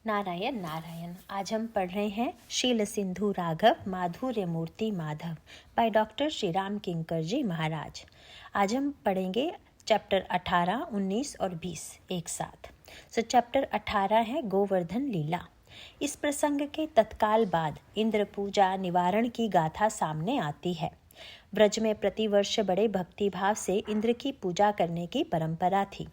नारायण नारायण। आज हम पढ़ रहे हैं शील सिंधु राघव माधुर्य मूर्ति माधव बाय डॉक्टर श्री राम किंकर जी महाराज। आज हम पढ़ेंगे चैप्टर 18, 19 और 20 एक साथ। चैप्टर 18 है गोवर्धन लीला। इस प्रसंग के तत्काल बाद इंद्र पूजा निवारण की गाथा सामने आती है। ब्रज में प्रतिवर्ष बड़े भक्तिभाव से इंद्र की पूजा करने की परंपरा थी।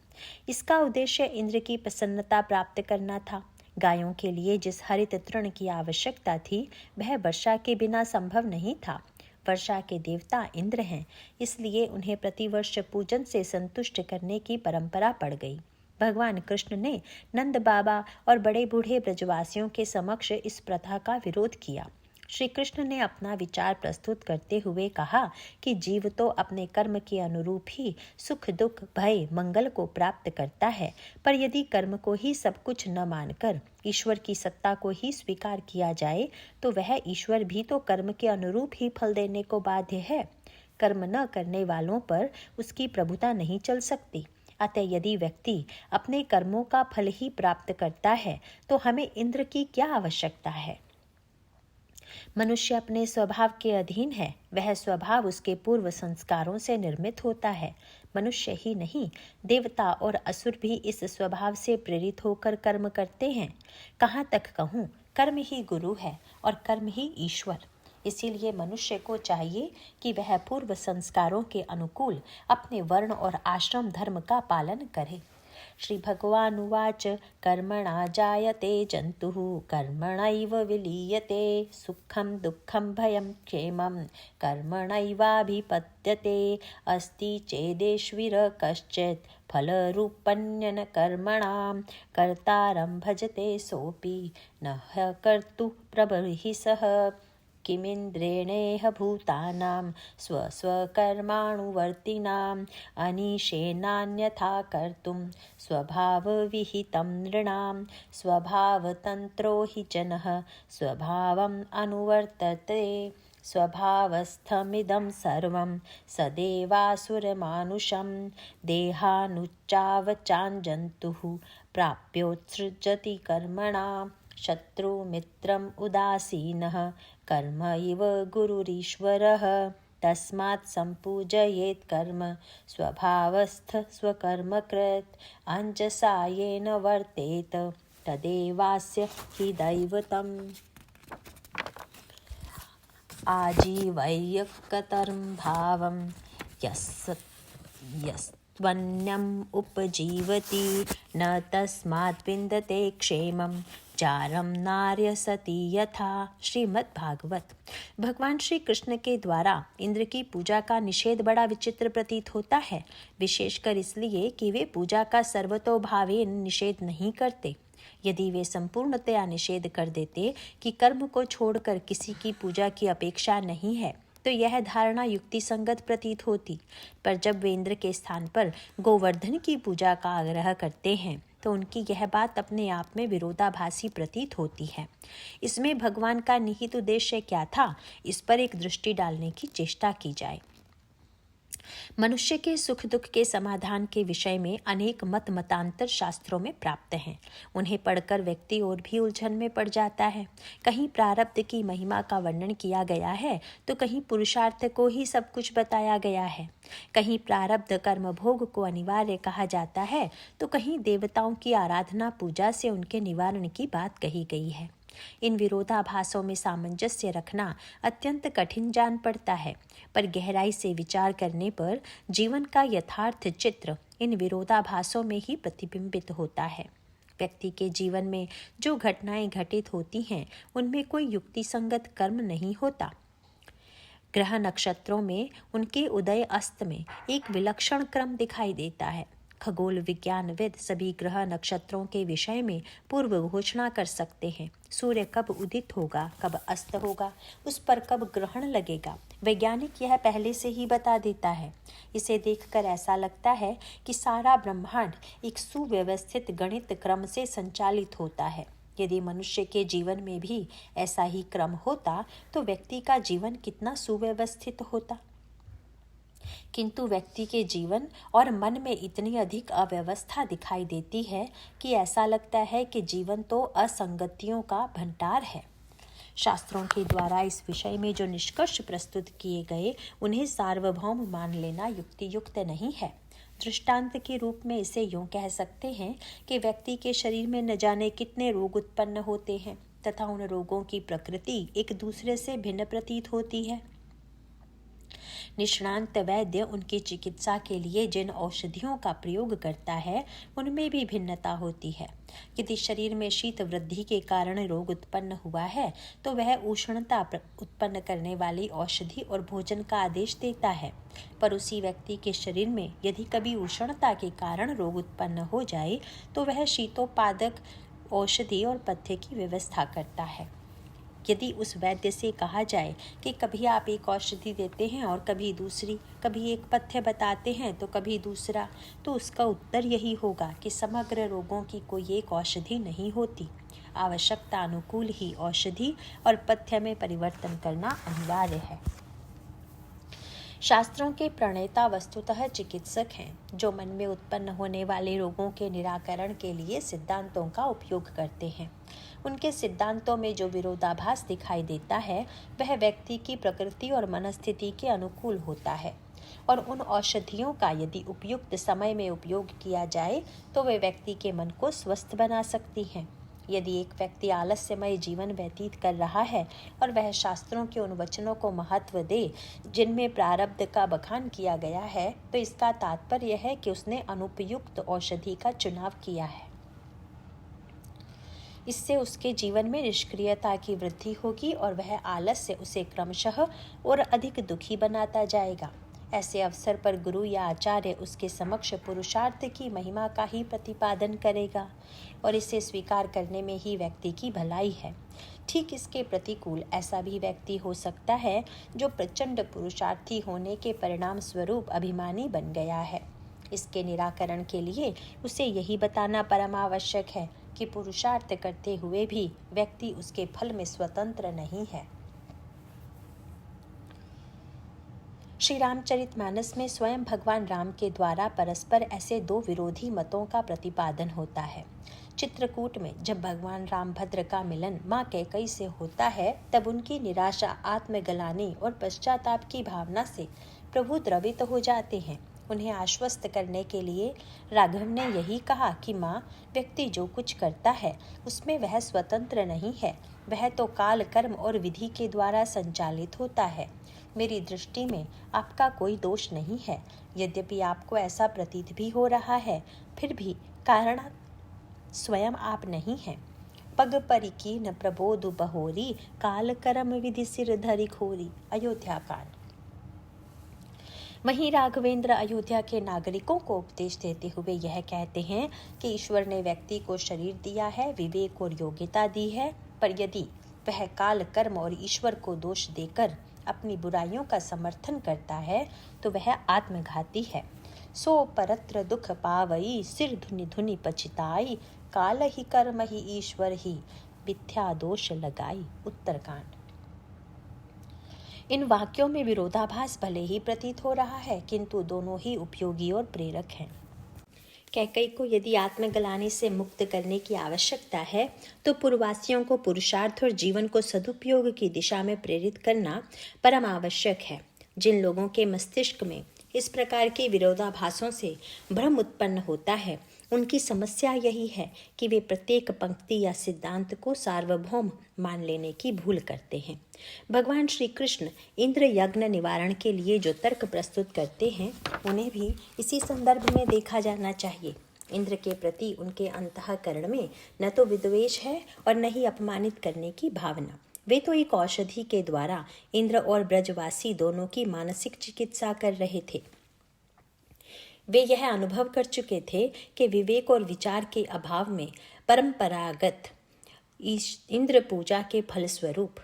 इसका उद्देश्य इंद्र की प्रसन्नता प्राप्त करना था। गायों के लिए जिस हरित तृण की आवश्यकता थी वह वर्षा के बिना संभव नहीं था। वर्षा के देवता इंद्र हैं, इसलिए उन्हें प्रतिवर्ष पूजन से संतुष्ट करने की परंपरा पड़ गई। भगवान कृष्ण ने नंद बाबा और बड़े बूढ़े ब्रजवासियों के समक्ष इस प्रथा का विरोध किया। श्री कृष्ण ने अपना विचार प्रस्तुत करते हुए कहा कि जीव तो अपने कर्म के अनुरूप ही सुख दुख भय मंगल को प्राप्त करता है, पर यदि कर्म को ही सब कुछ न मानकर ईश्वर की सत्ता को ही स्वीकार किया जाए तो वह ईश्वर भी तो कर्म के अनुरूप ही फल देने को बाध्य है। कर्म न करने वालों पर उसकी प्रभुता नहीं चल सकती। अतः यदि व्यक्ति अपने कर्मों का फल ही प्राप्त करता है तो हमें इंद्र की क्या आवश्यकता है। मनुष्य अपने स्वभाव के अधीन है। वह स्वभाव उसके पूर्व संस्कारों से निर्मित होता है। मनुष्य ही नहीं, देवता और असुर भी इस स्वभाव से प्रेरित होकर कर्म करते हैं। कहाँ तक कहूँ, कर्म ही गुरु है और कर्म ही ईश्वर। इसीलिए मनुष्य को चाहिए कि वह पूर्व संस्कारों के अनुकूल अपने वर्ण और आश्रम धर्म का पालन करे। श्री भगवानुवाच कर्मणा जायते जन्तुः कर्मणैव विलीयते सुखं दुःखं भयं क्षेमं कर्मणैवाभिपद्यते अस्ति चेदेश्वर कश्चित् फलरूपण्यन कर्मणां कर्तारं भजते सोऽपि न कर्तुः प्रबर्हिसः किमिन्द्रेणेह भूतानां स्वस्वकर्माणुवर्तिनाम् अनीशेनान्यथा कर्तुं स्वभावविहितं नृणां स्वभावतन्त्रो हि जनः स्वभावम् अनुवर्तते स्वभावस्थमिदं सर्वं सदेवासुरमानुषं देहानुच्चावचाञ्जन्तुः प्राप्योत्सृजति कर्मणा शत्रुमित्रम् उदासीनः कर्म इव गुरुरीश्वरः तस्मात् सम्पूजयेत् कर्म स्वभावस्थ स्वकर्मकृत् अञ्जसा येन वर्तेत तदेवास्य हि दैवतम्। आजीवैयकतरं भावं यस्त्वन्यम् उपजीवति न तस्मात् विन्दते क्षेमं चारम नार्यसति यथा। श्रीमद् भागवत। भगवान श्री कृष्ण के द्वारा इंद्र की पूजा का निषेध बड़ा विचित्र प्रतीत होता है, विशेषकर इसलिए कि वे पूजा का सर्वतोभावेन निषेध नहीं करते। यदि वे संपूर्णतया निषेध कर देते कि कर्म को छोड़कर किसी की पूजा की अपेक्षा नहीं है तो यह धारणा युक्ति संगत प्रतीत होती। पर जब वे इंद्र के स्थान पर गोवर्धन की पूजा का आग्रह करते हैं तो उनकी यह बात अपने आप में विरोधाभासी प्रतीत होती है। इसमें भगवान का निहित उद्देश्य क्या था, इस पर एक दृष्टि डालने की चेष्टा की जाए। मनुष्य के सुख दुख के समाधान के विषय में अनेक मतांतर शास्त्रों में प्राप्त हैं। उन्हें पढ़कर व्यक्ति और भी उलझन में पड़ जाता है। कहीं प्रारब्ध की महिमा का वर्णन किया गया है तो कहीं पुरुषार्थ को ही सब कुछ बताया गया है। कहीं प्रारब्ध कर्म भोग को अनिवार्य कहा जाता है तो कहीं देवताओं की आराधना पूजा से उनके निवारण की बात कही गई है। इन विरोधाभासों में सामंजस्य रखना अत्यंत कठिन जान पड़ता है, पर गहराई से विचार करने पर जीवन का यथार्थ चित्र इन विरोधाभासों में ही प्रतिबिंबित होता है। व्यक्ति के जीवन में जो घटनाएं घटित होती हैं उनमें कोई युक्ति संगत कर्म नहीं होता। ग्रह नक्षत्रों में उनके उदय अस्त में एक विलक्षण क्रम दिखाई देता है। खगोल विज्ञानविद सभी ग्रह नक्षत्रों के विषय में पूर्व घोषणा कर सकते हैं। सूर्य कब उदित होगा, कब अस्त होगा, उस पर कब ग्रहण लगेगा, वैज्ञानिक यह पहले से ही बता देता है। इसे देखकर ऐसा लगता है कि सारा ब्रह्मांड एक सुव्यवस्थित गणित क्रम से संचालित होता है। यदि मनुष्य के जीवन में भी ऐसा ही क्रम होता तो व्यक्ति का जीवन कितना सुव्यवस्थित होता। किंतु व्यक्ति के जीवन और मन में इतनी अधिक अव्यवस्था दिखाई देती है कि ऐसा लगता है कि जीवन तो असंगतियों का भंडार है। शास्त्रों के द्वारा इस विषय में जो निष्कर्ष प्रस्तुत किए गए उन्हें सार्वभौम मान लेना युक्तियुक्त नहीं है। दृष्टांत के रूप में इसे यूं कह सकते हैं कि व्यक्ति के शरीर में न जाने कितने रोग उत्पन्न होते हैं तथा उन रोगों की प्रकृति एक दूसरे से भिन्न प्रतीत होती है। निष्णांत वैद्य उनकी चिकित्सा के लिए जिन औषधियों का प्रयोग करता है उनमें भी भिन्नता होती है। यदि शरीर में शीत वृद्धि के कारण रोग उत्पन्न हुआ है तो वह उष्णता उत्पन्न करने वाली औषधि और भोजन का आदेश देता है, पर उसी व्यक्ति के शरीर में यदि कभी उष्णता के कारण रोग उत्पन्न हो जाए तो वह शीतोपादक औषधि और पथ्य की व्यवस्था करता है। यदि उस वैद्य से कहा जाए कि कभी आप एक औषधि देते हैं और कभी दूसरी, कभी एक पथ्य बताते हैं तो कभी दूसरा, तो उसका उत्तर यही होगा कि समग्र रोगों की कोई एक औषधि नहीं होती। आवश्यकता अनुकूल ही औषधि और पथ्य में परिवर्तन करना अनिवार्य है। शास्त्रों के प्रणेता वस्तुतः चिकित्सक हैं जो मन में उत्पन्न होने वाले रोगों के निराकरण के लिए सिद्धांतों का उपयोग करते हैं। उनके सिद्धांतों में जो विरोधाभास दिखाई देता है वह व्यक्ति की प्रकृति और मनस्थिति के अनुकूल होता है, और उन औषधियों का यदि उपयुक्त समय में उपयोग किया जाए तो वे व्यक्ति के मन को स्वस्थ बना सकती हैं। यदि एक व्यक्ति आलस्यमय जीवन व्यतीत कर रहा है और वह शास्त्रों के उन वचनों को महत्व दे जिनमें प्रारब्ध का बखान किया गया है, तो इसका तात्पर्य है कि उसने अनुपयुक्त औषधि का चुनाव किया है। इससे उसके जीवन में निष्क्रियता की वृद्धि होगी और वह आलस्य उसे क्रमशः और अधिक दुखी बनाता जाएगा। ऐसे अवसर पर गुरु या आचार्य उसके समक्ष पुरुषार्थ की महिमा का ही प्रतिपादन करेगा और इसे स्वीकार करने में ही व्यक्ति की भलाई है। ठीक इसके प्रतिकूल ऐसा भी व्यक्ति हो सकता है जो प्रचंड पुरुषार्थी होने के परिणाम स्वरूप अभिमानी बन गया है। इसके निराकरण के लिए उसे यही बताना परम आवश्यक है कि पुरुषार्थ करते हुए भी व्यक्ति उसके फल में स्वतंत्र नहीं है। श्री रामचरितमानस में स्वयं भगवान राम के द्वारा परस्पर ऐसे दो विरोधी मतों का प्रतिपादन होता है। चित्रकूट में जब भगवान रामभद्र का मिलन माँ कैकई से होता है तब उनकी निराशा, आत्मग्लानि और पश्चाताप की भावना से प्रभु द्रवित हो जाते हैं। उन्हें आश्वस्त करने के लिए राघव ने यही कहा कि माँ, व्यक्ति जो कुछ करता है उसमें वह स्वतंत्र नहीं है, वह तो काल, कर्म और विधि के द्वारा संचालित होता है। मेरी दृष्टि में आपका कोई दोष नहीं है। यद्यपि आपको ऐसा प्रतीत भी हो रहा है, फिर भी कारण स्वयं आप नहीं हैं। पग परिकी न प्रबोध बहोरी, काल कर्म विधि सिर धरि खोरी। अयोध्या कांड। वहीं राघवेंद्र अयोध्या के नागरिकों को उपदेश देते हुए यह कहते हैं कि ईश्वर ने व्यक्ति को शरीर दिया है, विवेक और योग्यता दी है, पर यदि वह काल, कर्म और ईश्वर को दोष देकर अपनी बुराइयों का समर्थन करता है तो वह आत्मघाती है। सो परत्र दुख पावई, सिर धुनि धुनि पछिताई, काल ही कर्म ही ईश्वर ही, मिथ्या दोष लगाई। उत्तरकांड। इन वाक्यों में विरोधाभास भले ही प्रतीत हो रहा है, किंतु दोनों ही उपयोगी और प्रेरक हैं। कैकई को यदि आत्मग्लानि से मुक्त करने की आवश्यकता है तो पूर्ववासियों को पुरुषार्थ और जीवन को सदुपयोग की दिशा में प्रेरित करना परम आवश्यक है। जिन लोगों के मस्तिष्क में इस प्रकार के विरोधाभासों से भ्रम उत्पन्न होता है, उनकी समस्या यही है कि वे प्रत्येक पंक्ति या सिद्धांत को सार्वभौम मान लेने की भूल करते हैं। भगवान श्री कृष्ण इंद्र यज्ञ निवारण के लिए जो तर्क प्रस्तुत करते हैं उन्हें भी इसी संदर्भ में देखा जाना चाहिए। इंद्र के प्रति उनके अंतःकरण में न तो विद्वेष है और न ही अपमानित करने की भावना। वे तो एक औषधि के द्वारा इंद्र और ब्रजवासी दोनों की मानसिक चिकित्सा कर रहे थे। वे यह अनुभव कर चुके थे कि विवेक और विचार के अभाव में परंपरागत इंद्र पूजा के फलस्वरूप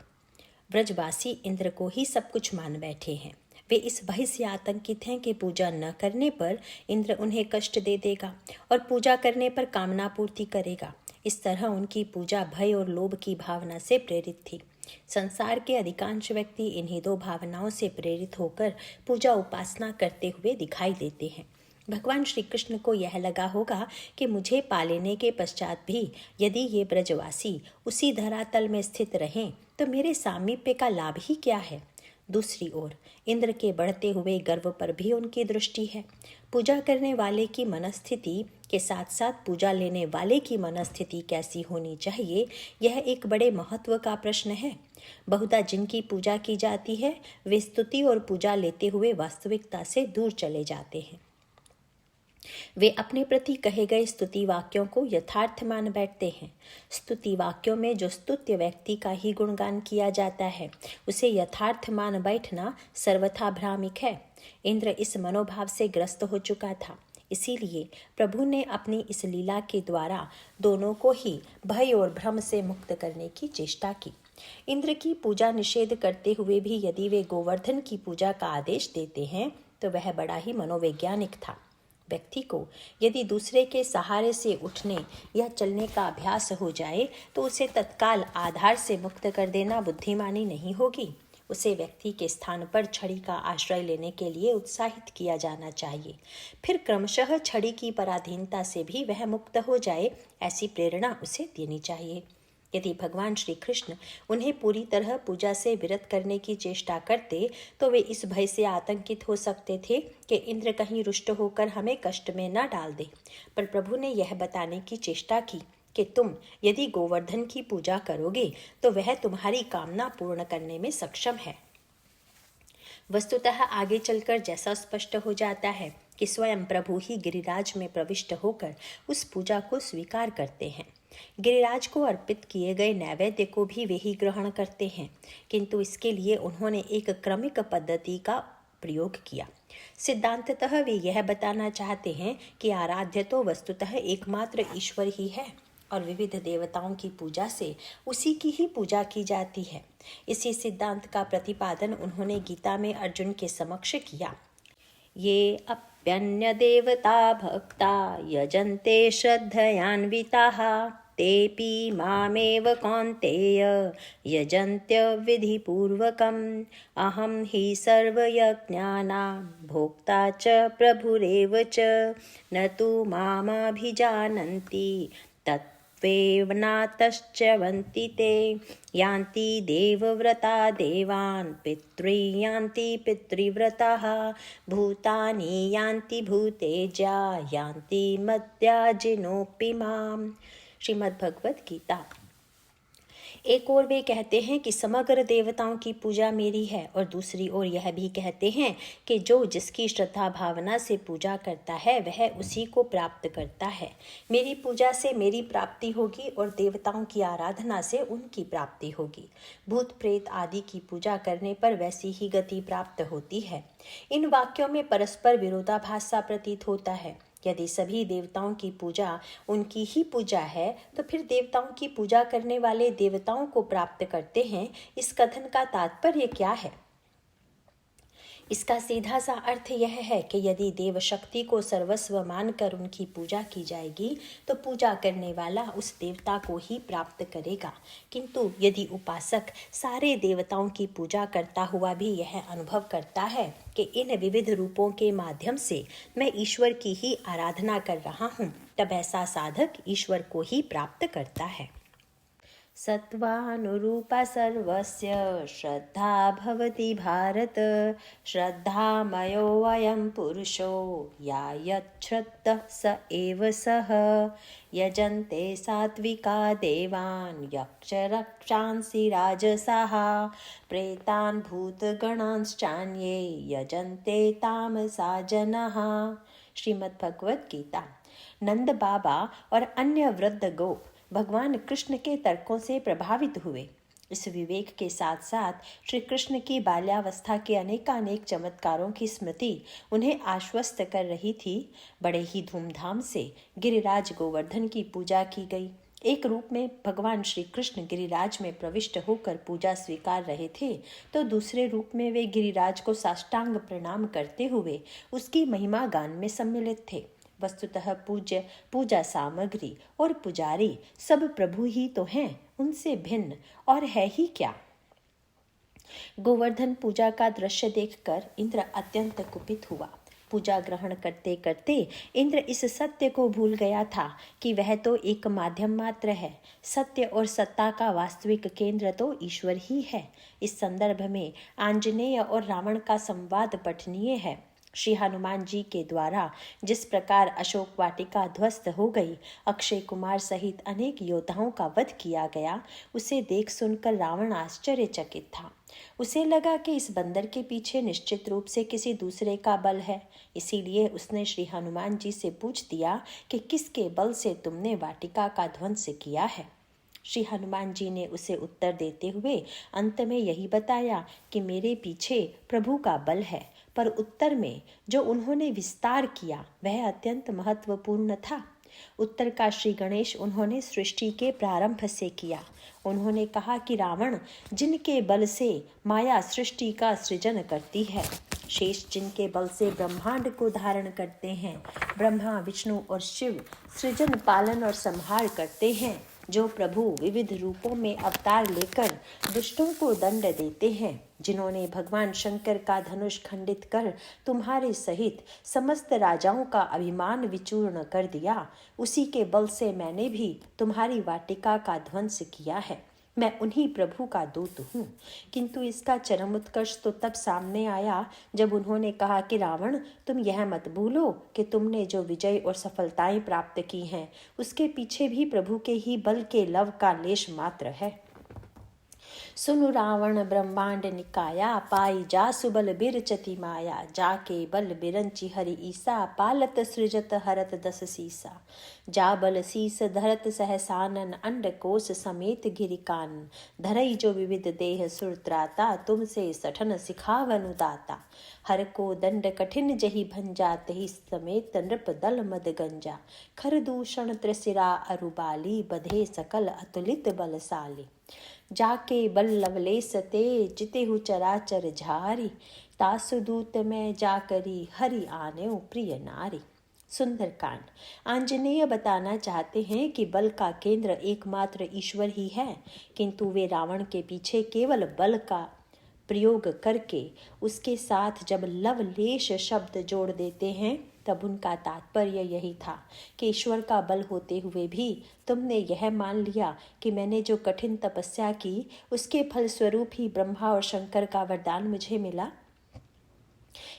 ब्रजवासी इंद्र को ही सब कुछ मान बैठे हैं। वे इस भय से आतंकित हैं कि पूजा न करने पर इंद्र उन्हें कष्ट दे देगा और पूजा करने पर कामना पूर्ति करेगा। इस तरह उनकी पूजा भय और लोभ की भावना से प्रेरित थी। संसार के अधिकांश व्यक्ति इन्हीं दो भावनाओं से प्रेरित होकर पूजा उपासना करते हुए दिखाई देते हैं। भगवान श्री कृष्ण को यह लगा होगा कि मुझे पा लेने के पश्चात भी यदि ये ब्रजवासी उसी धरातल में स्थित रहें तो मेरे सामीप्य का लाभ ही क्या है। दूसरी ओर इंद्र के बढ़ते हुए गर्व पर भी उनकी दृष्टि है। पूजा करने वाले की मनस्थिति के साथ साथ पूजा लेने वाले की मनस्थिति कैसी होनी चाहिए, यह एक बड़े महत्व का प्रश्न है। बहुधा जिनकी पूजा की जाती है वे स्तुति और पूजा लेते हुए वास्तविकता से दूर चले जाते हैं। वे अपने प्रति कहे गए स्तुति वाक्यों को यथार्थ मान बैठते हैं। स्तुति वाक्यों में जो स्तुत्य व्यक्ति का ही गुणगान किया जाता है उसे यथार्थ मान बैठना सर्वथा भ्रामिक है। इंद्र इस मनोभाव से ग्रस्त हो चुका था। इसीलिए प्रभु ने अपनी इस लीला के द्वारा दोनों को ही भय और भ्रम से मुक्त करने की चेष्टा की। इंद्र की पूजा निषेध करते हुए भी यदि वे गोवर्धन की पूजा का आदेश देते हैं तो वह बड़ा ही मनोवैज्ञानिक था। व्यक्ति को यदि दूसरे के सहारे से उठने या चलने का अभ्यास हो जाए तो उसे तत्काल आधार से मुक्त कर देना बुद्धिमानी नहीं होगी। उसे व्यक्ति के स्थान पर छड़ी का आश्रय लेने के लिए उत्साहित किया जाना चाहिए। फिर क्रमशः छड़ी की पराधीनता से भी वह मुक्त हो जाए, ऐसी प्रेरणा उसे देनी चाहिए। यदि भगवान श्री कृष्ण उन्हें पूरी तरह पूजा से विरत करने की चेष्टा करते तो वे इस भय से आतंकित हो सकते थे कि इंद्र कहीं रुष्ट होकर हमें कष्ट में न डाल दे। पर प्रभु ने यह बताने की चेष्टा की कि तुम यदि गोवर्धन की पूजा करोगे तो वह तुम्हारी कामना पूर्ण करने में सक्षम है। वस्तुतः आगे चलकर जैसा स्पष्ट हो जाता है कि स्वयं प्रभु ही गिरिराज में प्रविष्ट होकर उस पूजा को स्वीकार करते हैं। गिरिराज को अर्पित किए गए नैवेद्य को भी वे ही ग्रहण करते हैं, किंतु इसके लिए उन्होंने एक क्रमिक पद्धति का प्रयोग किया। सिद्धांततः वे यह बताना चाहते हैं कि आराध्य तो वस्तुतः एकमात्र ईश्वर ही है और विविध देवताओं की पूजा से उसी की ही पूजा की जाती है। इसी सिद्धांत का प्रतिपादन उन्होंने गीता में अर्जुन के समक्ष किया। ये अप्यन्य देवता भक्ता यजन्ते श्रद्धयान्विताः तेऽपि मामेव कौन्तेय यजन्त्य विधिपूर्वकम् अहं हि सर्वयज्ञानां भोक्ता च प्रभुरेव च न तु मामभिजानन्ति तत्त्वेनातश्च्यवन्ति ते यान्ति देवव्रता देवान् पितॄयान्ति पितृव्रताः भूतानि यान्ति भूतेजा यान्ति मद्याजिनोऽपि माम्। श्रीमद् भगवत गीता। एक ओर वे कहते हैं कि समग्र देवताओं की पूजा मेरी है और दूसरी ओर यह भी कहते हैं कि जो जिसकी श्रद्धा भावना से पूजा करता है वह उसी को प्राप्त करता है। मेरी पूजा से मेरी प्राप्ति होगी और देवताओं की आराधना से उनकी प्राप्ति होगी। भूत प्रेत आदि की पूजा करने पर वैसी ही गति प्राप्त होती है। इन वाक्यों में परस्पर विरोधाभास सा प्रतीत होता है। यदि सभी देवताओं की पूजा उनकी ही पूजा है तो फिर देवताओं की पूजा करने वाले देवताओं को प्राप्त करते हैं, इस कथन का तात्पर्य क्या है? इसका सीधा सा अर्थ यह है कि यदि देव शक्ति को सर्वस्व मानकर उनकी पूजा की जाएगी तो पूजा करने वाला उस देवता को ही प्राप्त करेगा। किंतु यदि उपासक सारे देवताओं की पूजा करता हुआ भी यह अनुभव करता है कि इन विविध रूपों के माध्यम से मैं ईश्वर की ही आराधना कर रहा हूँ, तब ऐसा साधक ईश्वर को ही प्राप्त करता है। सत्वानुरूपा सर्वस्य श्रद्धा भवति भारत श्रद्धामयोऽयं पुरुषो या यच्छ्रद्धः स एव सः यजन्ते सात्विका देवान् यक्षरक्षांसि राजसाः प्रेतान् भूतगणांश्चान्ये यजन्ते तामसा जनाः। श्रीमद् भगवत गीता। नंद बाबा और अन्य वृद्ध गोप भगवान कृष्ण के तर्कों से प्रभावित हुए। इस विवेक के साथ साथ श्री कृष्ण की बाल्यावस्था के अनेकानेक चमत्कारों की स्मृति उन्हें आश्वस्त कर रही थी। बड़े ही धूमधाम से गिरिराज गोवर्धन की पूजा की गई। एक रूप में भगवान श्री कृष्ण गिरिराज में प्रविष्ट होकर पूजा स्वीकार रहे थे तो दूसरे रूप में वे गिरिराज को साष्टांग प्रणाम करते हुए उसकी महिमा गान में सम्मिलित थे। वस्तुतः पूजा सामग्री और पुजारी सब प्रभु ही तो हैं, उनसे भिन्न और है ही क्या। गोवर्धन पूजा का दृश्य देखकर इंद्र अत्यंत कुपित हुआ। पूजा ग्रहण करते करते इंद्र इस सत्य को भूल गया था कि वह तो एक माध्यम मात्र है। सत्य और सत्ता का वास्तविक केंद्र तो ईश्वर ही है। इस संदर्भ में आंजनेय और रावण का संवाद पठनीय है। श्री हनुमान जी के द्वारा जिस प्रकार अशोक वाटिका ध्वस्त हो गई, अक्षय कुमार सहित अनेक योद्धाओं का वध किया गया, उसे देख सुनकर रावण आश्चर्यचकित था। उसे लगा कि इस बंदर के पीछे निश्चित रूप से किसी दूसरे का बल है। इसीलिए उसने श्री हनुमान जी से पूछ दिया कि किसके बल से तुमने वाटिका का ध्वंस किया है। श्री हनुमान जी ने उसे उत्तर देते हुए अंत में यही बताया कि मेरे पीछे प्रभु का बल है। पर उत्तर में जो उन्होंने विस्तार किया वह अत्यंत महत्वपूर्ण था। उत्तर का श्री गणेश उन्होंने सृष्टि के प्रारंभ से किया। उन्होंने कहा कि रावण जिनके बल से माया सृष्टि का सृजन करती है, शेष जिनके बल से ब्रह्मांड को धारण करते हैं, ब्रह्मा विष्णु और शिव सृजन पालन और संहार करते हैं। जो प्रभु विविध रूपों में अवतार लेकर दुष्टों को दंड देते हैं, जिन्होंने भगवान शंकर का धनुष खंडित कर तुम्हारे सहित समस्त राजाओं का अभिमान विचूर्ण कर दिया, उसी के बल से मैंने भी तुम्हारी वाटिका का ध्वंस किया है। मैं उन्हीं प्रभु का दूत हूँ। किंतु इसका चरम उत्कर्ष तो तब सामने आया जब उन्होंने कहा कि रावण, तुम यह मत भूलो कि तुमने जो विजय और सफलताएं प्राप्त की हैं, उसके पीछे भी प्रभु के ही बल के लव का लेश मात्र है। सुनु रावण ब्रह्मांड निकाया, पाई जा सुबल बिरचति माया, जाके बल बिरंचि हरि ईसा, पालत सृजत हरत दस सीसा। जा बल शीस धरत सहसानन, अंड कोश समेत गिरिकान, धरई जो विविध देह सुरत्राता, तुमसे सठन सिखावनु दाता। हर को दंड कठिन जही भंजा, तही समेत नृप दल मद गंजा। खर दूषण त्रिशिरा अरुबाली, बधे सकल अतुलित बलशाली। जाके बल लवलेस ते, जितेहु चराचर झारी, तासु दूत में जाकरी, हरि आने प्रिय नारी। सुंदरकांड। आंजनेय बताना चाहते हैं कि बल का केंद्र एकमात्र ईश्वर ही है, किंतु वे रावण के पीछे केवल बल का प्रयोग करके उसके साथ जब लवलेश शब्द जोड़ देते हैं, तब उनका तात्पर्य यही था कि ईश्वर का बल होते हुए भी तुमने यह मान लिया कि मैंने जो कठिन तपस्या की उसके फलस्वरूप ही ब्रह्मा और शंकर का वरदान मुझे मिला।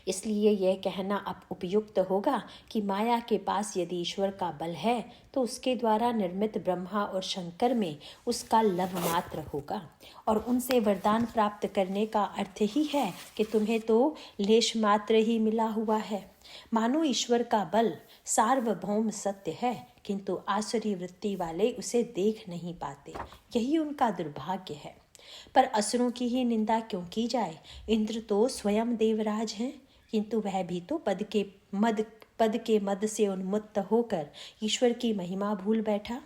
इसलिए यह कहना अब उपयुक्त होगा कि माया के पास यदि ईश्वर का बल है तो उसके द्वारा निर्मित ब्रह्मा और शंकर में उसका लव मात्र होगा, और उनसे वरदान प्राप्त करने का अर्थ ही है कि तुम्हें तो लेश मात्र ही मिला हुआ है। मानो ईश्वर का बल सार्वभौम सत्य है, किंतु आसुरी वृत्ति वाले उसे देख नहीं पाते। यही उनका दुर्भाग्य है। पर असुरों की ही निंदा क्यों की जाए? इंद्र तो स्वयं देवराज हैं, किंतु वह भी तो पद के मद से उन्मुक्त होकर ईश्वर की महिमा भूल बैठा।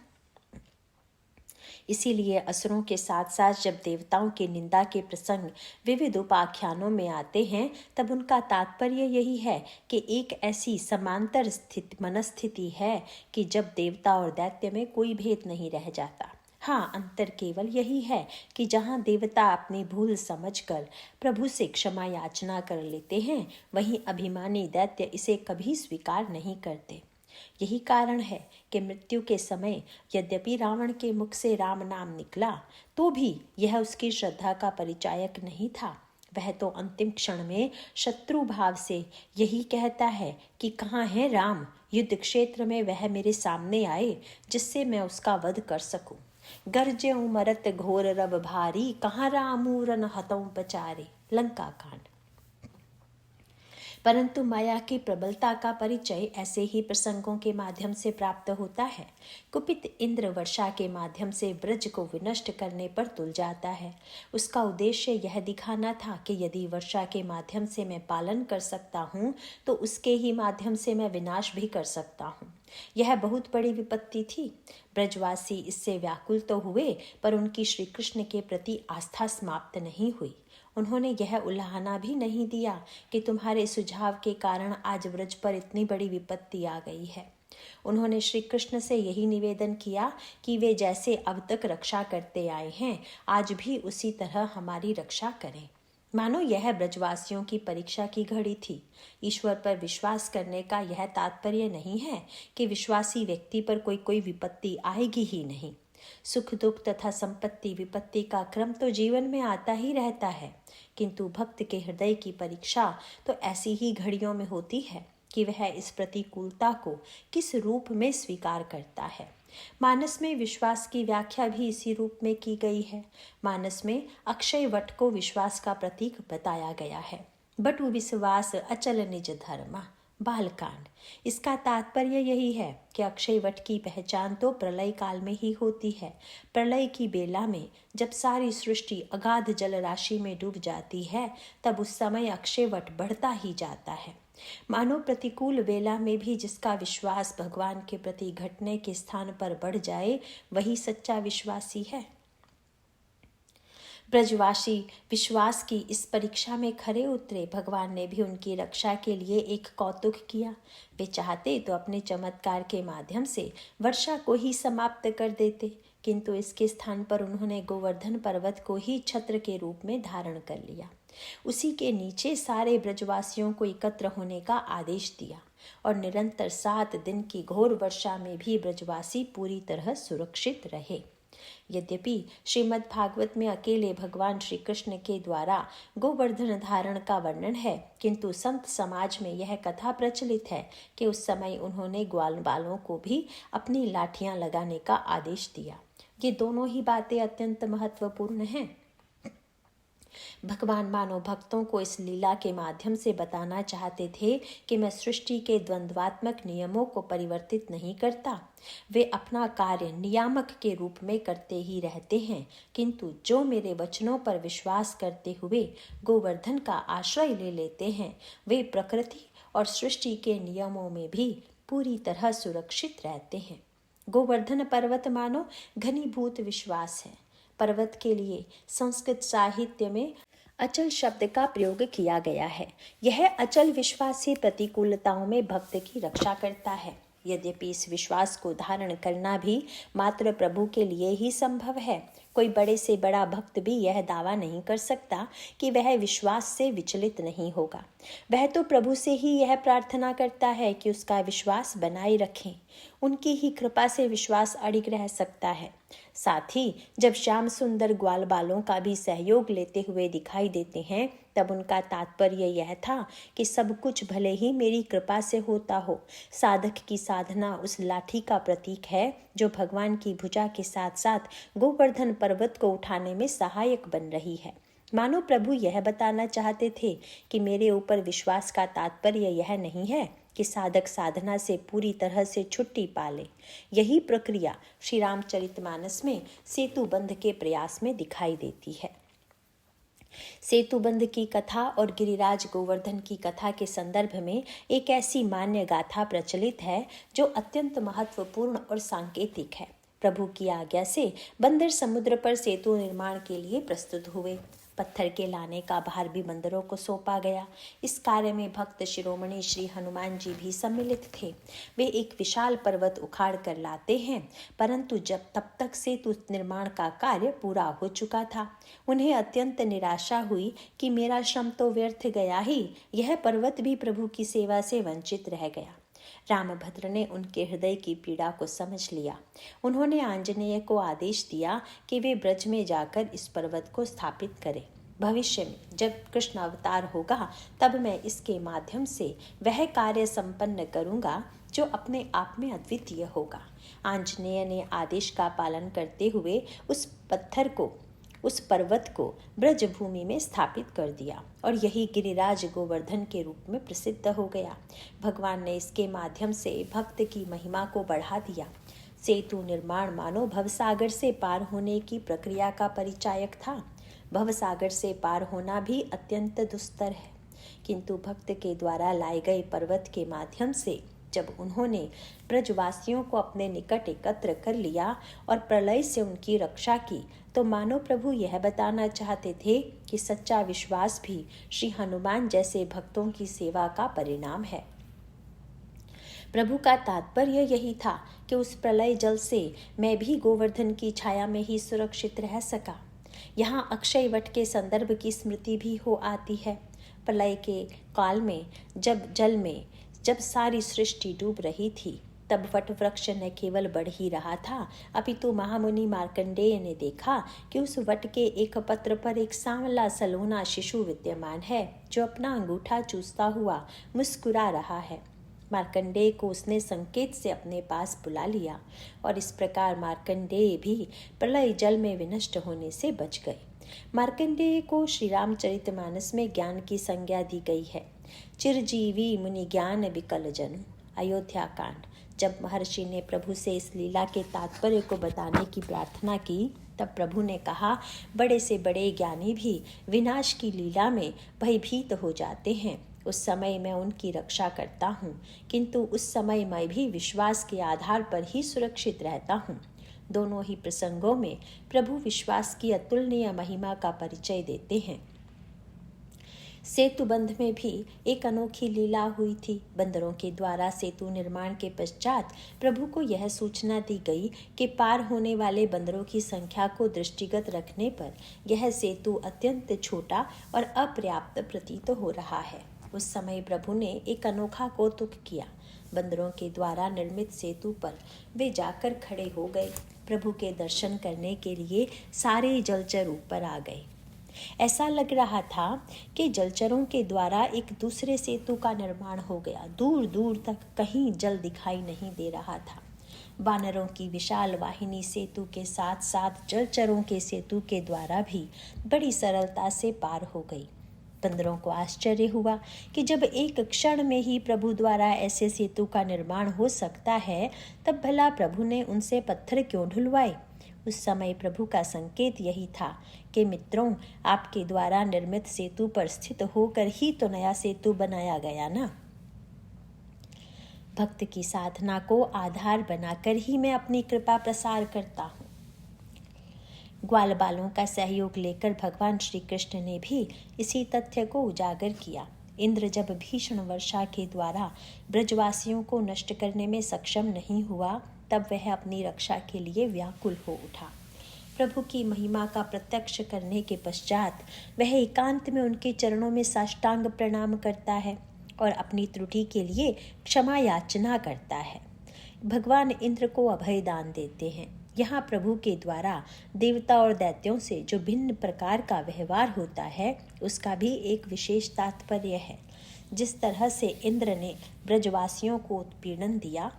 इसीलिए असुरों के साथ साथ जब देवताओं की निंदा के प्रसंग विविध उपाख्यानों में आते हैं, तब उनका तात्पर्य यही है कि एक ऐसी समांतर मनस्थिति है कि जब देवता और दैत्य में कोई भेद नहीं रह जाता। हाँ, अंतर केवल यही है कि जहाँ देवता अपनी भूल समझकर प्रभु से क्षमा याचना कर लेते हैं, वहीं अभिमानी दैत्य इसे कभी स्वीकार नहीं करते। यही कारण है कि मृत्यु के समय यद्यपि रावण के मुख से राम नाम निकला, तो भी यह उसकी श्रद्धा का परिचायक नहीं था। वह तो अंतिम क्षण में शत्रु भाव से यही कहता है कि कहाँ है राम, युद्ध क्षेत्र में वह मेरे सामने आए जिससे मैं उसका वध कर सकूं। गर्जे मरत घोर रब भारी, कहाँ रामूरन हतों पचारे। लंका कांड। परंतु माया की प्रबलता का परिचय ऐसे ही प्रसंगों के माध्यम से प्राप्त होता है। कुपित इंद्र वर्षा के माध्यम से ब्रज को विनष्ट करने पर तुल जाता है। उसका उद्देश्य यह दिखाना था कि यदि वर्षा के माध्यम से मैं पालन कर सकता हूँ, तो उसके ही माध्यम से मैं विनाश भी कर सकता हूँ। यह बहुत बड़ी विपत्ति थी। ब्रजवासी इससे व्याकुल तो हुए, पर उनकी श्री कृष्ण के प्रति आस्था समाप्त नहीं हुई। उन्होंने यह उल्हाना भी नहीं दिया कि तुम्हारे सुझाव के कारण आज ब्रज पर इतनी बड़ी विपत्ति आ गई है। उन्होंने श्री कृष्ण से यही निवेदन किया कि वे जैसे अब तक रक्षा करते आए हैं, आज भी उसी तरह हमारी रक्षा करें। मानो यह ब्रजवासियों की परीक्षा की घड़ी थी। ईश्वर पर विश्वास करने का यह तात्पर्य नहीं है कि विश्वासी व्यक्ति पर कोई कोई विपत्ति आएगी ही नहीं। सुख दुख तथा संपत्ति विपत्ति का क्रम तो जीवन में आता ही रहता है, किंतु भक्त के हृदय की परीक्षा तो ऐसी ही घड़ियों में होती है कि वह इस प्रतिकूलता को किस रूप में स्वीकार करता है। मानस में विश्वास की व्याख्या भी इसी रूप में की गई है। मानस में अक्षय वट को विश्वास का प्रतीक बताया गया है। बटु विश्वास अचल निज धर्म, बालकांड। इसका तात्पर्य यही है कि अक्षय वट की पहचान तो प्रलय काल में ही होती है। प्रलय की बेला में जब सारी सृष्टि अगाध जल राशि में डूब जाती है, तब उस समय अक्षय वट बढ़ता ही जाता है। मानो प्रतिकूल वेला में भी जिसका विश्वास भगवान के प्रति घटने के स्थान पर बढ़ जाए, वही सच्चा विश्वासी है। ब्रजवासी विश्वास की इस परीक्षा में खरे उतरे। भगवान ने भी उनकी रक्षा के लिए एक कौतुक किया। वे चाहते तो अपने चमत्कार के माध्यम से वर्षा को ही समाप्त कर देते, किंतु इसके स्थान पर उन्होंने गोवर्धन पर्वत को ही छत्र के रूप में धारण कर लिया। उसी के नीचे सारे ब्रजवासियों को एकत्र होने का आदेश दिया और निरंतर 7 दिन की घोर वर्षा में भी ब्रजवासी पूरी तरह सुरक्षित रहे। यद्यपि श्रीमद् भागवत में अकेले भगवान श्री कृष्ण के द्वारा गोवर्धन धारण का वर्णन है, किंतु संत समाज में यह कथा प्रचलित है कि उस समय उन्होंने ग्वाल बालों को भी अपनी लाठियां लगाने का आदेश दिया। ये दोनों ही बातें अत्यंत महत्वपूर्ण हैं। भगवान मानव भक्तों को इस लीला के माध्यम से बताना चाहते थे कि मैं सृष्टि के द्वंद्वात्मक नियमों को परिवर्तित नहीं करता। वे अपना कार्य नियामक के रूप में करते ही रहते हैं, किंतु जो मेरे वचनों पर विश्वास करते हुए गोवर्धन का आश्रय ले लेते हैं, वे प्रकृति और सृष्टि के नियमों में भी पूरी तरह सुरक्षित रहते हैं। गोवर्धन पर्वत मानो घनीभूत विश्वास है। पर्वत के लिए संस्कृत साहित्य में अचल शब्द का प्रयोग किया गया है। यह अचल विश्वास ही प्रतिकूलताओं में भक्त की रक्षा करता है। यद्यपि इस विश्वास को धारण करना भी मात्र प्रभु के लिए ही संभव है। कोई बड़े से बड़ा भक्त भी यह दावा नहीं कर सकता कि वह विश्वास से विचलित नहीं होगा। वह तो प्रभु से ही यह प्रार्थना करता है कि उसका विश्वास बनाए रखें। उनकी ही कृपा से विश्वास अडिग रह सकता है। साथ ही जब श्याम सुंदर ग्वाल बालों का भी सहयोग लेते हुए दिखाई देते हैं, तब उनका तात्पर्य यह था कि सब कुछ भले ही मेरी कृपा से होता हो, साधक की साधना उस लाठी का प्रतीक है जो भगवान की भुजा के साथ साथ गोवर्धन पर्वत को उठाने में सहायक बन रही है। मानो प्रभु यह बताना चाहते थे कि मेरे ऊपर विश्वास का तात्पर्य यह नहीं है कि साधक साधना से पूरी तरह से छुट्टी पाले। यही प्रक्रिया श्री रामचरितमानस में सेतुबंध के प्रयास में दिखाई देती है। सेतुबंध की कथा और गिरिराज गोवर्धन की कथा के संदर्भ में एक ऐसी मान्य गाथा प्रचलित है जो अत्यंत महत्वपूर्ण और सांकेतिक है। प्रभु की आज्ञा से बंदर समुद्र पर सेतु निर्माण के लिए प्रस्तुत हुए। पत्थर के लाने का भार भी बंदरों को सौंपा गया। इस कार्य में भक्त शिरोमणि श्री हनुमान जी भी सम्मिलित थे। वे एक विशाल पर्वत उखाड़ कर लाते हैं, परंतु तब तक सेतु निर्माण का कार्य पूरा हो चुका था। उन्हें अत्यंत निराशा हुई कि मेरा श्रम तो व्यर्थ गया ही, यह पर्वत भी प्रभु की सेवा से वंचित रह गया। रामभद्र ने उनके हृदय की पीड़ा को समझ लिया। उन्होंने आंजनेय को आदेश दिया कि वे ब्रज में जाकर इस पर्वत को स्थापित करें। भविष्य में जब कृष्ण अवतार होगा, तब मैं इसके माध्यम से वह कार्य संपन्न करूंगा जो अपने आप में अद्वितीय होगा। आंजनेय ने आदेश का पालन करते हुए उस पर्वत को ब्रजभूमि में स्थापित कर दिया और यही गिरिराज गोवर्धन के रूप में प्रसिद्ध हो गया। भगवान ने इसके माध्यम से भक्त की महिमा को बढ़ा दिया। सेतु निर्माण मानो भवसागर से पार होने की प्रक्रिया का परिचायक था। भवसागर से पार होना भी अत्यंत दुस्तर है, किंतु भक्त के द्वारा लाए गए पर्वत के माध्यम से जब उन्होंने ब्रजवासियों को अपने निकट एकत्र कर लिया और प्रलय से उनकी रक्षा की, तो मानो प्रभु यह बताना चाहते थे कि सच्चा विश्वास भी श्री हनुमान जैसे भक्तों की सेवा का परिणाम है। प्रभु का तात्पर्य यही था कि उस प्रलय जल से मैं भी गोवर्धन की छाया में ही सुरक्षित रह सका। यहाँ अक्षय वट के संदर्भ की स्मृति भी हो आती है। प्रलय के काल में जब सारी सृष्टि डूब रही थी, तब वट वृक्ष न केवल बढ़ ही रहा था, अपितु महामुनि मार्कंडेय ने देखा कि उस वट के एक पत्र पर एक सांवला सलोना शिशु विद्यमान है, जो अपना अंगूठा चूसता हुआ मुस्कुरा रहा है। मार्कंडेय को उसने संकेत से अपने पास बुला लिया और इस प्रकार मार्कंडेय भी प्रलय जल में विनष्ट होने से बच गए। मार्कंडेय को श्री रामचरितमानस में ज्ञान की संज्ञा दी गई है। चिरजीवी मुनि ज्ञान विकल जनु, अयोध्या कांड। जब महर्षि ने प्रभु से इस लीला के तात्पर्य को बताने की प्रार्थना की, तब प्रभु ने कहा, बड़े से बड़े ज्ञानी भी विनाश की लीला में भयभीत हो जाते हैं। उस समय मैं उनकी रक्षा करता हूँ, किंतु उस समय मैं भी विश्वास के आधार पर ही सुरक्षित रहता हूँ। दोनों ही प्रसंगों में प्रभु विश्वास की अतुलनीय महिमा का परिचय देते हैं। सेतु बंध में भी एक अनोखी लीला हुई थी। बंदरों के द्वारा सेतु निर्माण के पश्चात प्रभु को यह सूचना दी गई कि पार होने वाले बंदरों की संख्या को दृष्टिगत रखने पर यह सेतु अत्यंत छोटा और अपर्याप्त प्रतीत हो रहा है। उस समय प्रभु ने एक अनोखा कौतुक किया। बंदरों के द्वारा निर्मित सेतु पर वे जाकर खड़े हो गए। प्रभु के दर्शन करने के लिए सारे जलचर ऊपर आ गए। ऐसा लग रहा था कि जलचरों के द्वारा एक दूसरे सेतु का निर्माण हो गया। दूर दूर तक कहीं जल दिखाई नहीं दे रहा था। वानरों की विशाल वाहिनी सेतु के साथ साथ जलचरों के सेतु के द्वारा भी बड़ी सरलता से पार हो गई। बंदरों को आश्चर्य हुआ कि जब एक क्षण में ही प्रभु द्वारा ऐसे सेतु का निर्माण हो सकता है, तब भला प्रभु ने उनसे पत्थर क्यों ढुलवाए। उस समय प्रभु का संकेत यही था कि मित्रों, आपके द्वारा निर्मित सेतु पर स्थित होकर ही तो नया सेतु बनाया गया ना। भक्त की साधना को आधार बनाकर ही मैं अपनी कृपा प्रसार करता हूँ। ग्वाल बालों का सहयोग लेकर भगवान श्री कृष्ण ने भी इसी तथ्य को उजागर किया। इंद्र जब भीषण वर्षा के द्वारा ब्रजवासियों को नष्ट करने में सक्षम नहीं हुआ, तब वह अपनी रक्षा के लिए व्याकुल हो उठा। प्रभु की महिमा का प्रत्यक्ष करने के पश्चात वह एकांत में उनके चरणों में साष्टांग प्रणाम करता है और अपनी त्रुटि के लिए क्षमा याचना करता है। भगवान इंद्र को अभय दान देते हैं। यहाँ प्रभु के द्वारा देवता और दैत्यों से जो भिन्न प्रकार का व्यवहार होता है, उसका भी एक विशेष तात्पर्य है। जिस तरह से इंद्र ने ब्रजवासियों को उत्पीड़न दिया,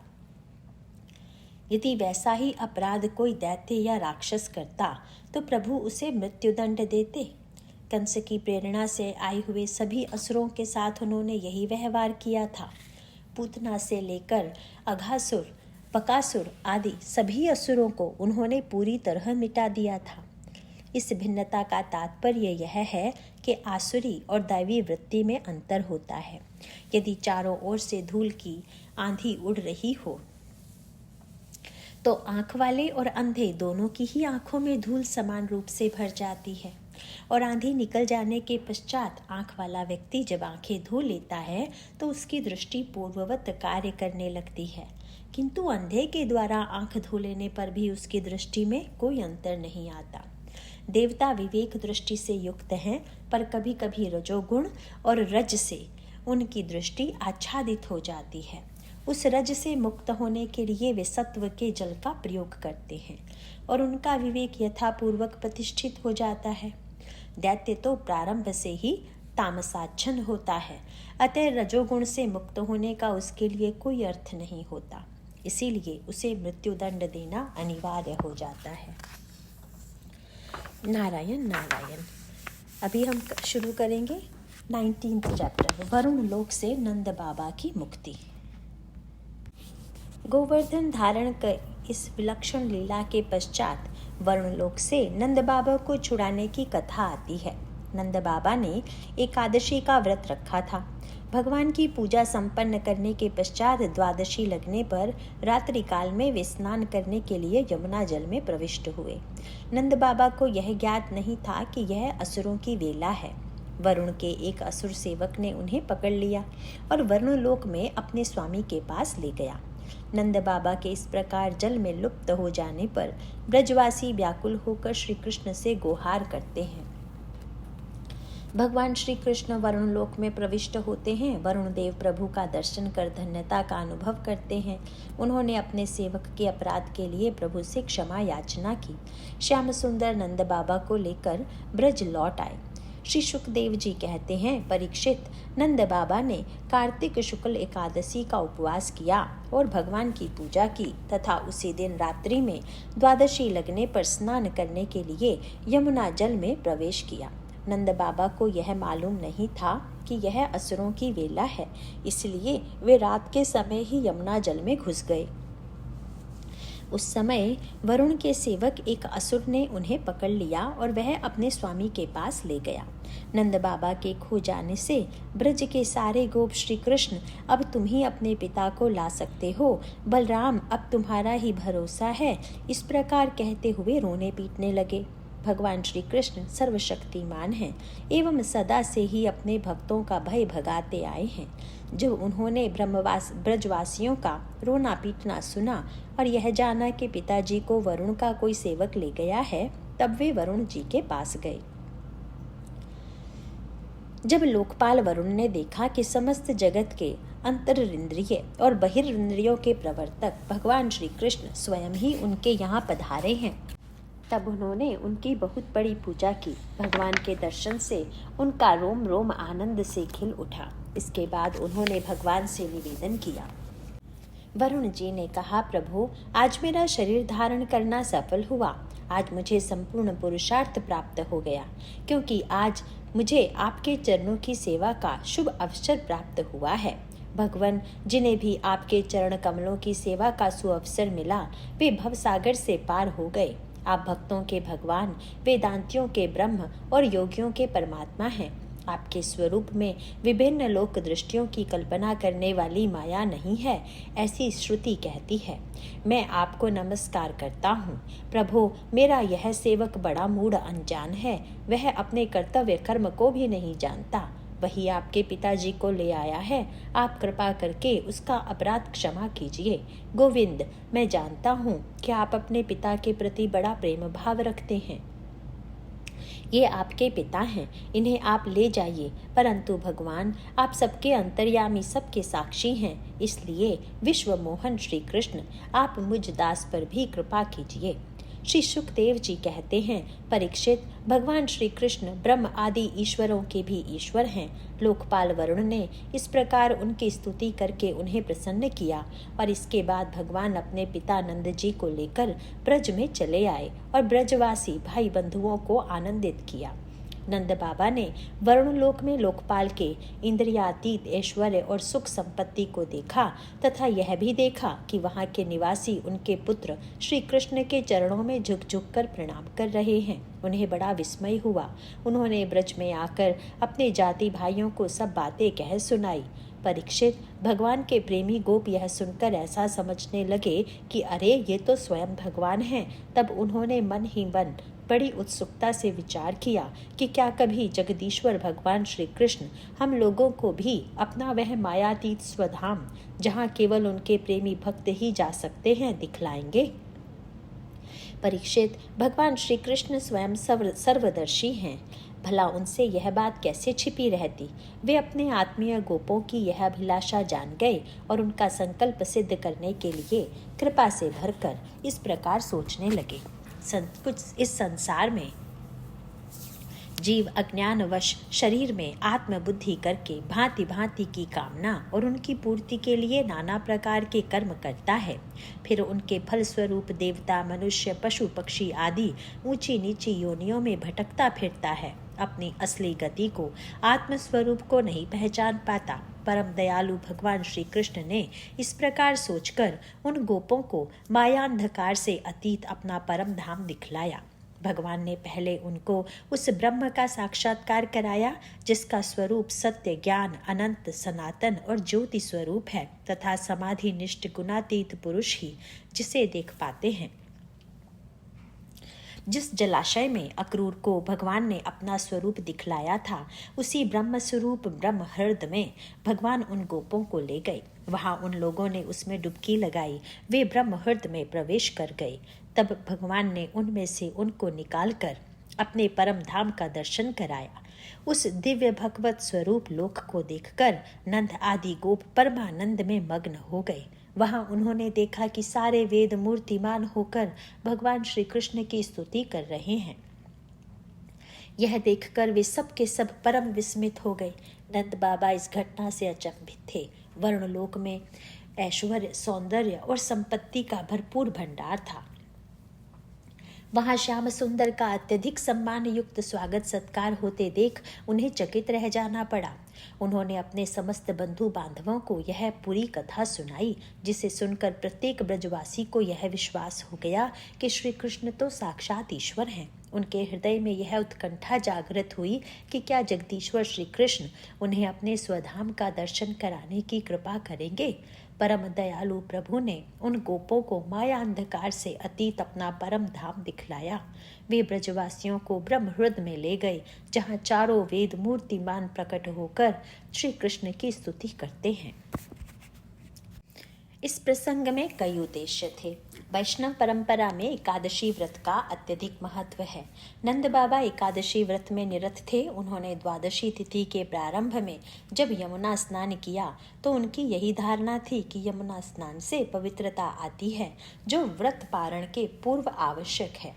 यदि वैसा ही अपराध कोई दैत्य या राक्षस करता तो प्रभु उसे मृत्युदंड देते। कंस की प्रेरणा से आए हुए सभी असुरों के साथ उन्होंने यही व्यवहार किया था। पूतना से लेकर अघासुर, बकासुर आदि सभी असुरों को उन्होंने पूरी तरह मिटा दिया था। इस भिन्नता का तात्पर्य यह है कि आसुरी और दैवी वृत्ति में अंतर होता है। यदि चारों ओर से धूल की आंधी उड़ रही हो, तो आंख वाले और अंधे दोनों की ही आंखों में धूल समान रूप से भर जाती है, और आंधी निकल जाने के पश्चात आंख वाला व्यक्ति जब आंखें धो लेता है तो उसकी दृष्टि पूर्ववत कार्य करने लगती है, किंतु अंधे के द्वारा आंख धो लेने पर भी उसकी दृष्टि में कोई अंतर नहीं आता। देवता विवेक दृष्टि से युक्त हैं, पर कभी कभी रजोगुण और रज से उनकी दृष्टि आच्छादित हो जाती है। उस रज से मुक्त होने के लिए वे सत्व के जल का प्रयोग करते हैं और उनका विवेक यथापूर्वक प्रतिष्ठित हो जाता है। दैत्य तो प्रारंभ से ही तामसाच्छन्न होता है, अतः रजोगुण से मुक्त होने का उसके लिए कोई अर्थ नहीं होता, इसीलिए उसे मृत्युदंड देना अनिवार्य हो जाता है। नारायण नारायण। अभी हम शुरू करेंगे 19th चैप्टर, वरुण लोक से नंद बाबा की मुक्ति। गोवर्धन धारण कर इस विलक्षण लीला के पश्चात वरुण लोक से नंद बाबा को छुड़ाने की कथा आती है। नंद बाबा ने एकादशी का व्रत रखा था। भगवान की पूजा संपन्न करने के पश्चात द्वादशी लगने पर रात्रि काल में वे स्नान करने के लिए यमुना जल में प्रविष्ट हुए। नंद बाबा को यह ज्ञात नहीं था कि यह असुरों की वेला है। वरुण के एक असुर सेवक ने उन्हें पकड़ लिया और वरुण लोक में अपने स्वामी के पास ले गया। नंद बाबा के इस प्रकार जल में लुप्त हो जाने पर ब्रजवासी व्याकुल होकर श्री कृष्ण से गुहार करते हैं। भगवान श्री कृष्ण वरुण लोक में प्रविष्ट होते हैं। वरुण देव प्रभु का दर्शन कर धन्यता का अनुभव करते हैं। उन्होंने अपने सेवक के अपराध के लिए प्रभु से क्षमा याचना की। श्याम सुंदर नंद बाबा को लेकर ब्रज लौट आए। श्री सुखदेव जी कहते हैं, परीक्षित, नंद बाबा ने कार्तिक शुक्ल एकादशी का उपवास किया और भगवान की पूजा की तथा उसी दिन रात्रि में द्वादशी लगने पर स्नान करने के लिए यमुना जल में प्रवेश किया। नंद बाबा को यह मालूम नहीं था कि यह असुरों की वेला है, इसलिए वे रात के समय ही यमुना जल में घुस गए। उस समय वरुण के सेवक एक असुर ने उन्हें पकड़ लिया और वह अपने स्वामी के पास ले गया। नंद बाबा के खो जाने से ब्रज के सारे गोप श्री कृष्ण, अब तुम ही अपने पिता को ला सकते हो, बलराम अब तुम्हारा ही भरोसा है, इस प्रकार कहते हुए रोने पीटने लगे। भगवान श्री कृष्ण सर्वशक्तिमान हैं एवं सदा से ही अपने भक्तों का भय भगाते आए हैं। जब उन्होंने ब्रजवासियों का रोना पीटना सुना और यह जाना कि पिताजी को वरुण का कोई सेवक ले गया है, तब वे वरुण जी के पास गए। जब लोकपाल वरुण ने देखा कि समस्त जगत के अंतरिंद्रिय और बहिरिंद्रियों के प्रवर्तक भगवान श्री कृष्ण स्वयं ही उनके यहाँ पधारे हैं, तब उन्होंने उनकी बहुत बड़ी पूजा की। भगवान के दर्शन से उनका रोम रोम आनंद से खिल उठा। इसके बाद उन्होंने भगवान से निवेदन किया। वरुण जी ने कहा, प्रभु, आज मेरा शरीर धारण करना सफल हुआ। आज मुझे संपूर्ण पुरुषार्थ प्राप्त हो गया, क्योंकि आज मुझे आपके चरणों की सेवा का शुभ अवसर प्राप्त हुआ है। भगवान, जिन्हें भी आपके चरण कमलों की सेवा का सुअवसर मिला, वे भवसागर से पार हो गए। आप भक्तों के भगवान, वेदांतियों के ब्रह्म और योगियों के परमात्मा हैं। आपके स्वरूप में विभिन्न लोक दृष्टियों की कल्पना करने वाली माया नहीं है, ऐसी श्रुति कहती है। मैं आपको नमस्कार करता हूँ। प्रभु, मेरा यह सेवक बड़ा मूढ़ अनजान है, वह अपने कर्तव्य कर्म को भी नहीं जानता। वही आपके पिताजी को ले आया है, आप कृपा करके उसका अपराध क्षमा कीजिए। गोविंद, मैं जानता हूँ कि आप अपने पिता के प्रति बड़ा प्रेम भाव रखते हैं। ये आपके पिता हैं, इन्हें आप ले जाइए, परंतु भगवान, आप सबके अंतर्यामी, सबके साक्षी हैं, इसलिए विश्व मोहन श्री कृष्ण, आप मुझ दास पर भी कृपा कीजिए। श्री सुखदेव जी कहते हैं, परीक्षित, भगवान श्री कृष्ण ब्रह्म आदि ईश्वरों के भी ईश्वर हैं। लोकपाल वरुण ने इस प्रकार उनकी स्तुति करके उन्हें प्रसन्न किया और इसके बाद भगवान अपने पिता नंद जी को लेकर ब्रज में चले आए और ब्रजवासी भाई बंधुओं को आनंदित किया। नंद बाबा ने वरुण लोक में लोकपाल के इंद्रियातीत ऐश्वर्य और सुख संपत्ति को देखा तथा यह भी देखा कि वहाँ के निवासी उनके पुत्र श्री कृष्ण के चरणों में झुक झुक कर प्रणाम कर रहे हैं। उन्हें बड़ा विस्मय हुआ। उन्होंने ब्रज में आकर अपने जाति भाइयों को सब बातें कह सुनाई। परीक्षित, भगवान के प्रेमी गोप यह सुनकर ऐसा समझने लगे कि अरे, ये तो स्वयं भगवान हैं। तब उन्होंने मन ही मन बड़ी उत्सुकता से विचार किया कि क्या कभी जगदीश्वर भगवान श्री कृष्ण हम लोगों को भी अपना वह मायातीत स्वधाम, जहाँ केवल उनके प्रेमी भक्त ही जा सकते हैं, दिखलाएंगे। परीक्षित, भगवान श्री कृष्ण स्वयं सर्वदर्शी हैं। भला उनसे यह बात कैसे छिपी रहती। वे अपने आत्मीय गोपों की यह अभिलाषा जान गए और उनका संकल्प सिद्ध करने के लिए कृपा से भरकर इस प्रकार सोचने लगे। कुछ इस संसार में जीव अज्ञानवश शरीर में आत्मबुद्धि करके भांति भांति की कामना और उनकी पूर्ति के लिए नाना प्रकार के कर्म करता है। फिर उनके फल स्वरूप देवता, मनुष्य, पशु पक्षी आदि ऊंची नीची योनियों में भटकता फिरता है। अपनी असली गति को, आत्मस्वरूप को नहीं पहचान पाता। परम दयालु भगवान श्री कृष्ण ने इस प्रकार सोचकर उन गोपों को मायान्धकार से अतीत अपना परम धाम दिखलाया। भगवान ने पहले उनको उस ब्रह्म का साक्षात्कार कराया जिसका स्वरूप सत्य, ज्ञान, अनंत, सनातन और ज्योति स्वरूप है तथा समाधि निष्ठ गुणातीत पुरुष ही जिसे देख पाते हैं। जिस जलाशय में अक्रूर को भगवान ने अपना स्वरूप दिखलाया था, उसी ब्रह्म स्वरूप ब्रह्म हृदय में भगवान उन गोपों को ले गए। वहां उन लोगों ने उसमें डुबकी लगाई। वे ब्रह्महृद में प्रवेश कर गए। तब भगवान ने उनमें से उनको निकालकर अपने परम धाम का दर्शन कराया। उस दिव्य भगवत स्वरूप लोक को देखकर नंद आदि गोप परमानंद में मग्न हो गए। वहां उन्होंने देखा कि सारे वेद मूर्तिमान होकर भगवान श्री कृष्ण की स्तुति कर रहे हैं। यह देखकर वे सब के सब परम विस्मित हो गए। नंद बाबा इस घटना से अचंभित थे। वर्णलोक में ऐश्वर्य, सौंदर्य और संपत्ति का भरपूर भंडार था। वहां श्याम सुंदर का अत्यधिक सम्मान युक्त स्वागत सत्कार होते देख उन्हें चकित रह जाना पड़ा। उन्होंने अपने समस्त बंधु बांधवों को यह पूरी कथा सुनाई, जिसे सुनकर प्रत्येक ब्रजवासी को यह विश्वास हो गया कि श्री कृष्ण तो साक्षात ईश्वर हैं। उनके हृदय में यह उत्कंठा जागृत हुई कि क्या जगदीश्वर श्री कृष्ण उन्हें अपने स्वधाम का दर्शन कराने की कृपा करेंगे। परम दयालु प्रभु ने उन गोपों को माया अंधकार से अतीत अपना परम धाम दिखलाया। वे ब्रजवासियों को ब्रह्महृद में ले गए, जहाँ चारों वेद मूर्तिमान प्रकट होकर श्री कृष्ण की स्तुति करते हैं। इस प्रसंग में कई उद्देश्य थे। वैष्णव परंपरा में एकादशी व्रत का अत्यधिक महत्व है। नंद बाबा एकादशी व्रत में निरत थे। उन्होंने द्वादशी तिथि के प्रारंभ में जब यमुना स्नान किया तो उनकी यही धारणा थी कि यमुना स्नान से पवित्रता आती है, जो व्रत पारण के पूर्व आवश्यक है।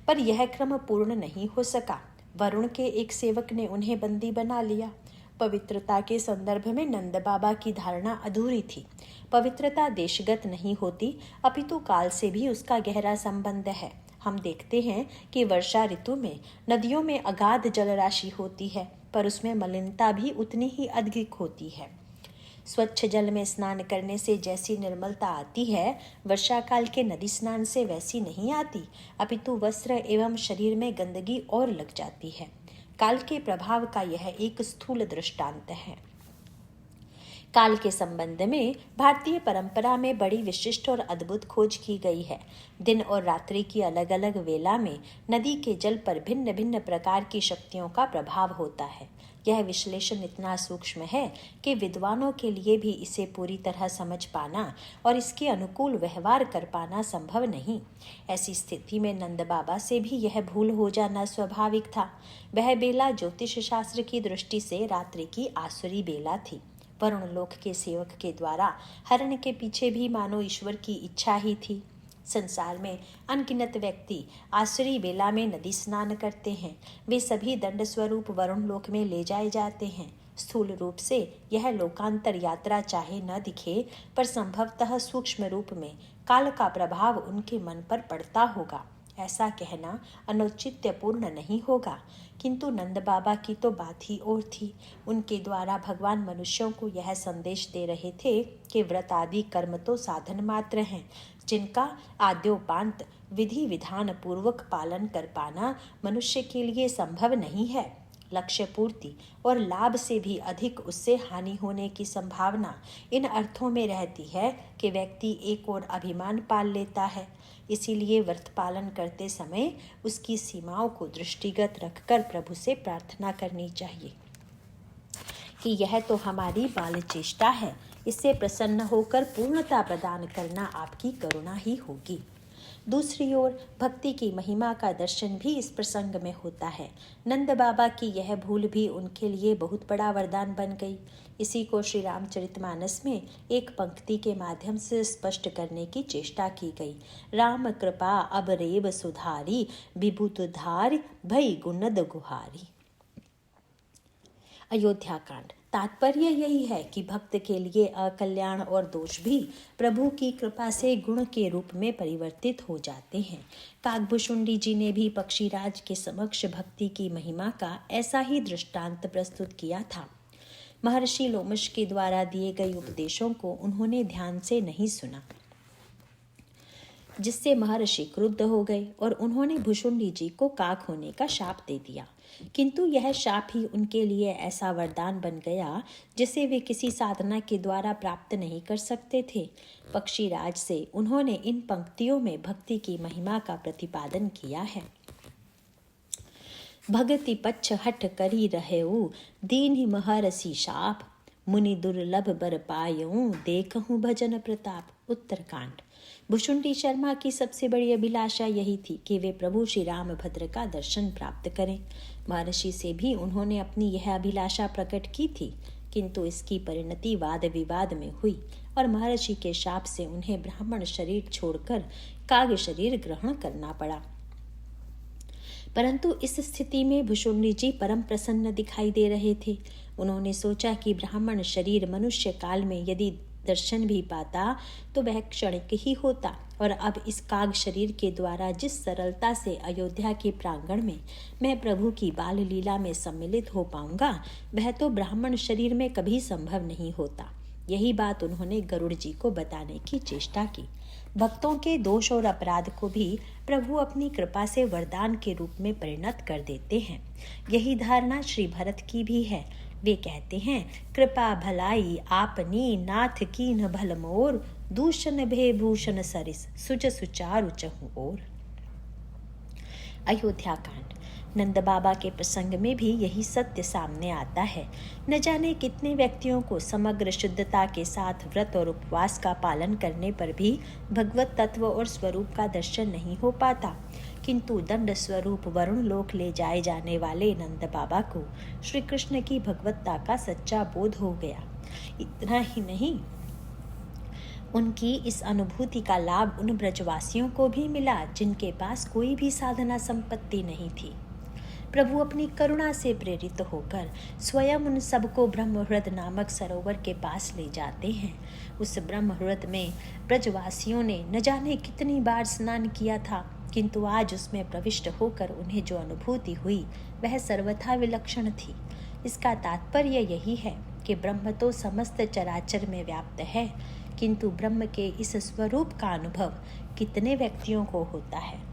पर यह क्रम पूर्ण नहीं हो सका। वरुण के एक सेवक ने उन्हें बंदी बना लिया। पवित्रता के संदर्भ में नंद बाबा की धारणा अधूरी थी। पवित्रता देशगत नहीं होती, अपितु काल से भी उसका गहरा संबंध है। हम देखते हैं कि वर्षा ऋतु में नदियों में अगाध जलराशि होती है, पर उसमें मलिनता भी उतनी ही अधिक होती है। स्वच्छ जल में स्नान करने से जैसी निर्मलता आती है, वर्षा काल के नदी स्नान से वैसी नहीं आती, अपितु वस्त्र एवं शरीर में गंदगी और लग जाती है। काल के प्रभाव का यह एक स्थूल दृष्टांत है। काल के संबंध में भारतीय परंपरा में बड़ी विशिष्ट और अद्भुत खोज की गई है। दिन और रात्रि की अलग अलग वेला में नदी के जल पर भिन्न भिन्न प्रकार की शक्तियों का प्रभाव होता है। यह विश्लेषण इतना सूक्ष्म है कि विद्वानों के लिए भी इसे पूरी तरह समझ पाना और इसके अनुकूल व्यवहार कर पाना संभव नहीं। ऐसी स्थिति में नंद बाबा से भी यह भूल हो जाना स्वाभाविक था। वह बेला ज्योतिष शास्त्र की दृष्टि से रात्रि की आसुरी बेला थी। वरुण लोक के सेवक के द्वारा हरण के पीछे भी मानो ईश्वर की इच्छा ही थी। संसार में अनगिनत व्यक्ति आसुरी बेला में नदी स्नान करते हैं। वे सभी दंड स्वरूप वरुण लोक में ले जाए जाते हैं। स्थूल रूप से यह लोकांतर यात्रा चाहे न दिखे, पर संभवतः सूक्ष्म रूप में काल का प्रभाव उनके मन पर पड़ता होगा। ऐसा कहना अनौचित्यपूर्ण नहीं होगा, किंतु नंद बाबा की तो बात ही और थी। उनके द्वारा भगवान मनुष्यों को यह संदेश दे रहे थे कि व्रत आदि कर्म तो साधन मात्र हैं, जिनका आद्योपांत विधि विधान पूर्वक पालन कर पाना मनुष्य के लिए संभव नहीं है। लक्ष्य पूर्ति और लाभ से भी अधिक उससे हानि होने की संभावना इन अर्थों में रहती है कि व्यक्ति एक और अभिमान पाल लेता है। इसीलिए व्रत पालन करते समय उसकी सीमाओं को दृष्टिगत रखकर प्रभु से प्रार्थना करनी चाहिए कि यह तो हमारी बाल चेष्टा है, इससे प्रसन्न होकर पूर्णता प्रदान करना आपकी करुणा ही होगी। दूसरी ओर भक्ति की महिमा का दर्शन भी इस प्रसंग में होता है। नंद बाबा की यह भूल भी उनके लिए बहुत बड़ा वरदान बन गई। इसी को श्री रामचरितमानस में एक पंक्ति के माध्यम से स्पष्ट करने की चेष्टा की गई। राम कृपा अब रेब सुधारी, विभूत धार भई गुणद गुहारी। अयोध्या कांड। तात्पर्य यही है कि भक्त के लिए अकल्याण और दोष भी प्रभु की कृपा से गुण के रूप में परिवर्तित हो जाते हैं। काकभूषुंडी जी ने भी पक्षीराज के समक्ष भक्ति की महिमा का ऐसा ही दृष्टांत प्रस्तुत किया था। महर्षि लोमश के द्वारा दिए गए उपदेशों को उन्होंने ध्यान से नहीं सुना, जिससे महर्षि क्रुद्ध हो गए और उन्होंने भुषुंडी जी को काक होने का शाप दे दिया। किंतु यह शाप ही उनके लिए ऐसा वरदान बन गया जिसे वे किसी साधना के द्वारा प्राप्त नहीं कर सकते थे। पक्षीराज से उन्होंने इन पंक्तियों में भक्ति की महिमा का प्रतिपादन किया है। भगति पच्छ हट करी रहेऊ, दीन ही महर्षि शाप, मुनि दुर्लभ बर पायूं, देखूं भजन प्रताप। उत्तरकांड। भुशुंडी शर्मा की सबसे बड़ी अभिलाषा यही थी कि वे प्रभु श्री रामभद्र का दर्शन प्राप्त करें। महर्षि से भी उन्होंने अपनी यह अभिलाषा प्रकट की थी, किंतु इसकी परिणति वाद विवाद में हुई और महर्षि के शाप से उन्हें ब्राह्मण शरीर छोड़कर काग शरीर ग्रहण करना पड़ा। परंतु इस स्थिति में भुशुंडी जी परम प्रसन्न दिखाई दे रहे थे। उन्होंने सोचा कि ब्राह्मण शरीर मनुष्य काल में यदि दर्शन भी पाता तो वह क्षणिक ही होता, और अब इस काग शरीर के द्वारा जिस सरलता से अयोध्या के प्रांगण में मैं प्रभु की बाल लीला में सम्मिलित हो पाऊंगा, वह तो ब्राह्मण शरीर में कभी संभव नहीं होता। यही बात उन्होंने गरुड़ जी को बताने की चेष्टा की। भक्तों के दोष और अपराध को भी प्रभु अपनी कृपा से वरदान के रूप में परिणत कर देते हैं। यही धारणा श्री भरत की भी है। वे कहते हैं, कृपा भलाई आपनी नाथ की न भल मोर, दूषण भे भूषण सरिस सुच सुचारु चहु ओर। अयोध्या कांड। नंद बाबा के प्रसंग में भी यही सत्य सामने आता है। न जाने कितने व्यक्तियों को समग्र शुद्धता के साथ व्रत और उपवास का पालन करने पर भी भगवत तत्व और स्वरूप का दर्शन नहीं हो पाता, किंतु दंड स्वरूप वरुण लोक ले जाए जाने वाले नंद बाबा को श्री कृष्ण की भगवत्ता का सच्चा बोध हो गया। इतना ही नहीं, उनकी इस अनुभूति का लाभ उन ब्रजवासियों को भी मिला जिनके पास कोई भी साधना संपत्ति नहीं थी। प्रभु अपनी करुणा से प्रेरित होकर स्वयं उन सबको ब्रह्महृद नामक सरोवर के पास ले जाते हैं। उस ब्रह्महृद में ब्रजवासियों ने न जाने कितनी बार स्नान किया था, किंतु आज उसमें प्रविष्ट होकर उन्हें जो अनुभूति हुई वह सर्वथा विलक्षण थी। इसका तात्पर्य यही है कि ब्रह्म तो समस्त चराचर में व्याप्त है, किंतु ब्रह्म के इस स्वरूप का अनुभव कितने व्यक्तियों को होता है।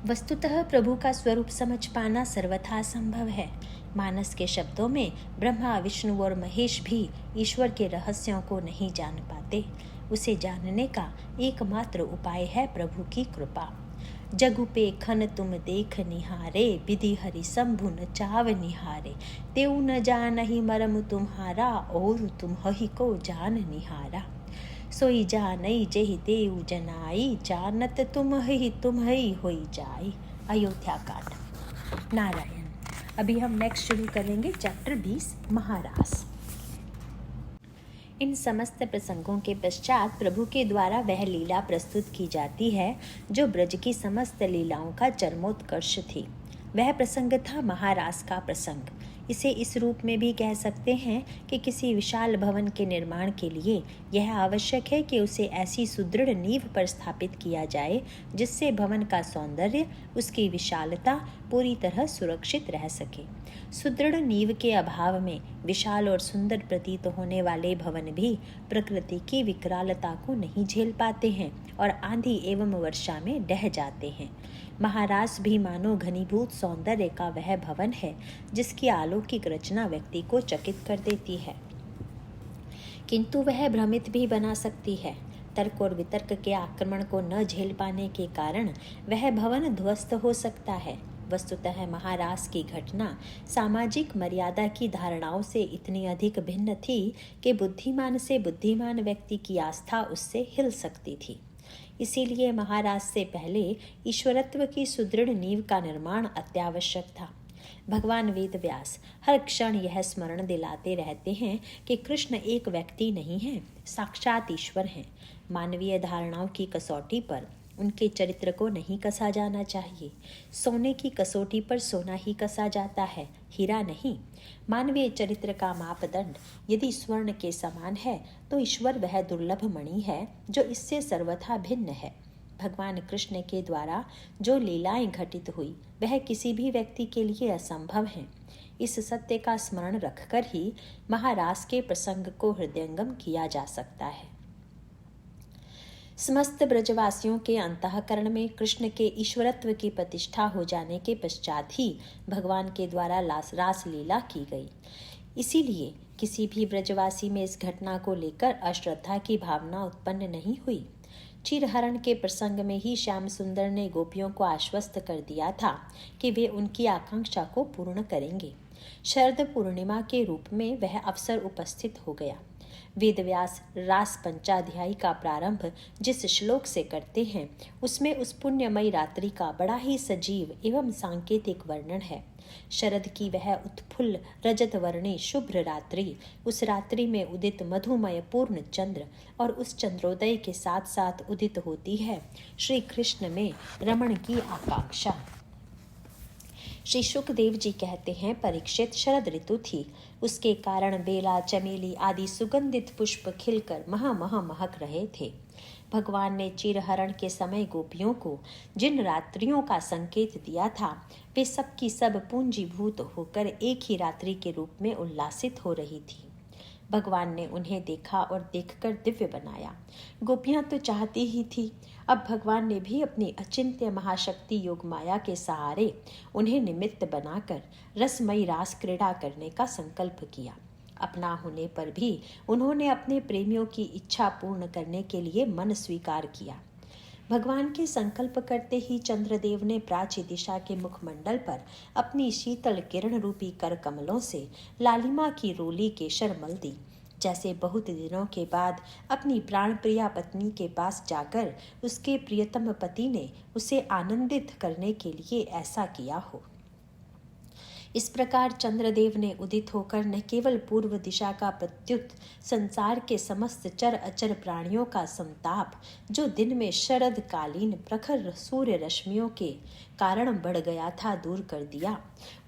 वस्तुतः प्रभु का स्वरूप समझ पाना सर्वथा संभव है। मानस के शब्दों में ब्रह्मा, विष्णु और महेश भी ईश्वर के रहस्यों को नहीं जान पाते। उसे जानने का एकमात्र उपाय है प्रभु की कृपा। जगुपे खन तुम देख निहारे, विधि हरि शंभु न चाव निहारे, तेऊ न जानहि मरम तुम्हारा, और तुम हहि को जान निहारा। सोई जानई जेहि तेऊ जनाई, जानत तुम ही होई जाई। अयोध्या कांड। नारायण। अभी हम नेक्स्ट शुरू करेंगे चैप्टर 20 महारास। इन समस्त प्रसंगों के पश्चात प्रभु के द्वारा वह लीला प्रस्तुत की जाती है जो ब्रज की समस्त लीलाओं का चरमोत्कर्ष थी। वह प्रसंग था महारास का प्रसंग। इसे इस रूप में भी कह सकते हैं कि किसी विशाल भवन के निर्माण के लिए यह आवश्यक है कि उसे ऐसी सुदृढ़ नींव पर स्थापित किया जाए जिससे भवन का सौंदर्य, उसकी विशालता पूरी तरह सुरक्षित रह सके। सुदृढ़ नींव के अभाव में विशाल और सुंदर प्रतीत होने वाले भवन भी प्रकृति की विकरालता को नहीं झेल पाते हैं और आंधी एवं वर्षा में ढह जाते हैं। महारास भी मानो घनीभूत सौंदर्य का वह भवन है जिसकी अलौकिक रचना व्यक्ति को चकित कर देती है, किंतु वह भ्रमित भी बना सकती है। तर्क और वितर्क के आक्रमण को न झेल पाने के कारण वह भवन ध्वस्त हो सकता है। वस्तुतः महारास की घटना सामाजिक मर्यादा की धारणाओं से इतनी अधिक भिन्न थी कि बुद्धिमान से बुद्धिमान व्यक्ति की आस्था उससे हिल सकती थी। इसीलिए महाराज से पहले ईश्वरत्व की सुदृढ़ नींव का निर्माण अत्यावश्यक था। भगवान वेद व्यास हर क्षण यह स्मरण दिलाते रहते हैं कि कृष्ण एक व्यक्ति नहीं है, साक्षात ईश्वर हैं। मानवीय धारणाओं की कसौटी पर उनके चरित्र को नहीं कसा जाना चाहिए। सोने की कसौटी पर सोना ही कसा जाता है, हीरा नहीं। मानवीय चरित्र का मापदंड यदि स्वर्ण के समान है तो ईश्वर वह दुर्लभ मणि है जो इससे सर्वथा भिन्न है। भगवान कृष्ण के द्वारा जो लीलाएं घटित हुई वह किसी भी व्यक्ति के लिए असंभव है। इस सत्य का स्मरण रखकर ही महारास के प्रसंग को हृदयंगम किया जा सकता है। समस्त ब्रजवासियों के अंतःकरण में कृष्ण के ईश्वरत्व की प्रतिष्ठा हो जाने के पश्चात ही भगवान के द्वारा रास लीला की गई। इसीलिए किसी भी ब्रजवासी में इस घटना को लेकर अश्रद्धा की भावना उत्पन्न नहीं हुई। चिरहरण के प्रसंग में ही श्याम सुंदर ने गोपियों को आश्वस्त कर दिया था कि वे उनकी आकांक्षा को पूर्ण करेंगे। शरद पूर्णिमा के रूप में वह अवसर उपस्थित हो गया। वेदव्यास रास पंचाध्यायी का प्रारंभ जिस श्लोक से करते हैं उसमें उस पुण्यमयी रात्रि का बड़ा ही सजीव एवं सांकेतिक वर्णन है। शरद की वह उत्फुल्ल रजत वर्णी शुभ्र रात्रि, उस रात्रि में उदित मधुमय पूर्ण चंद्र और उस चंद्रोदय के साथ साथ उदित होती है श्री कृष्ण में रमण की आकांक्षा। श्री शुकदेव जी कहते हैं, परीक्षित, शरद ऋतु थी, उसके कारण बेला चमेली आदि सुगंधित पुष्प खिलकर महा महक रहे थे। भगवान ने चिरहरण के समय गोपियों को जिन रात्रियों का संकेत दिया था वे सब की सब पूंजीभूत होकर एक ही रात्रि के रूप में उल्लासित हो रही थी। भगवान ने उन्हें देखा और देखकर दिव्य बनाया। गोपियां तो चाहती ही थी, अब भगवान ने भी अपनी अचिंत्य महाशक्ति योग माया के सहारे उन्हें निमित्त बनाकर रसमयी रास क्रीड़ा करने का संकल्प किया। अपना होने पर भी उन्होंने अपने प्रेमियों की इच्छा पूर्ण करने के लिए मन स्वीकार किया। भगवान के संकल्प करते ही चंद्रदेव ने प्राची दिशा के मुखमंडल पर अपनी शीतल किरण रूपी कर कमलों से लालिमा की रोली केशर मल दी। जैसे बहुत दिनों के बाद अपनी प्राण प्रिया पत्नी के पास जाकर उसके प्रियतम पति ने उसे आनंदित करने के लिए ऐसा किया हो। इस प्रकार चंद्रदेव ने उदित होकर न केवल पूर्व दिशा का प्रत्युत संसार के समस्त चर अचर प्राणियों का संताप जो दिन में शरद कालीन प्रखर सूर्य रश्मियों के कारण बढ़ गया था दूर कर दिया।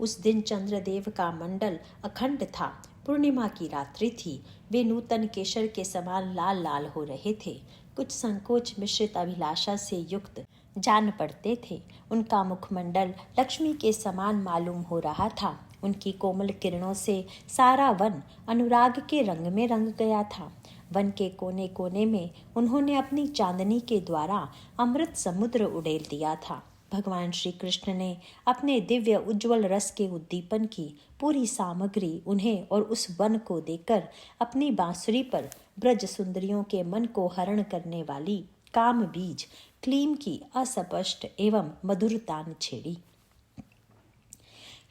उस दिन चंद्रदेव का मंडल अखंड था। पूर्णिमा की रात्रि थी। वे नूतन केशर के समान लाल लाल हो रहे थे। कुछ संकोच मिश्रित अभिलाषा से युक्त जान पड़ते थे। उनका मुखमंडल लक्ष्मी के समान मालूम हो रहा था। उनकी कोमल किरणों से सारा वन अनुराग के रंग में रंग गया था। वन के कोने कोने में उन्होंने अपनी चांदनी के द्वारा अमृत समुद्र उड़ेल दिया था। भगवान श्री कृष्ण ने अपने दिव्य उज्ज्वल रस के उद्दीपन की पूरी सामग्री उन्हें और उस वन को देकर अपनी बांसुरी पर ब्रज सुंदरियों के मन को हरण करने वाली काम बीज क्लीम की अस्पष्ट एवं मधुर तान छेड़ी।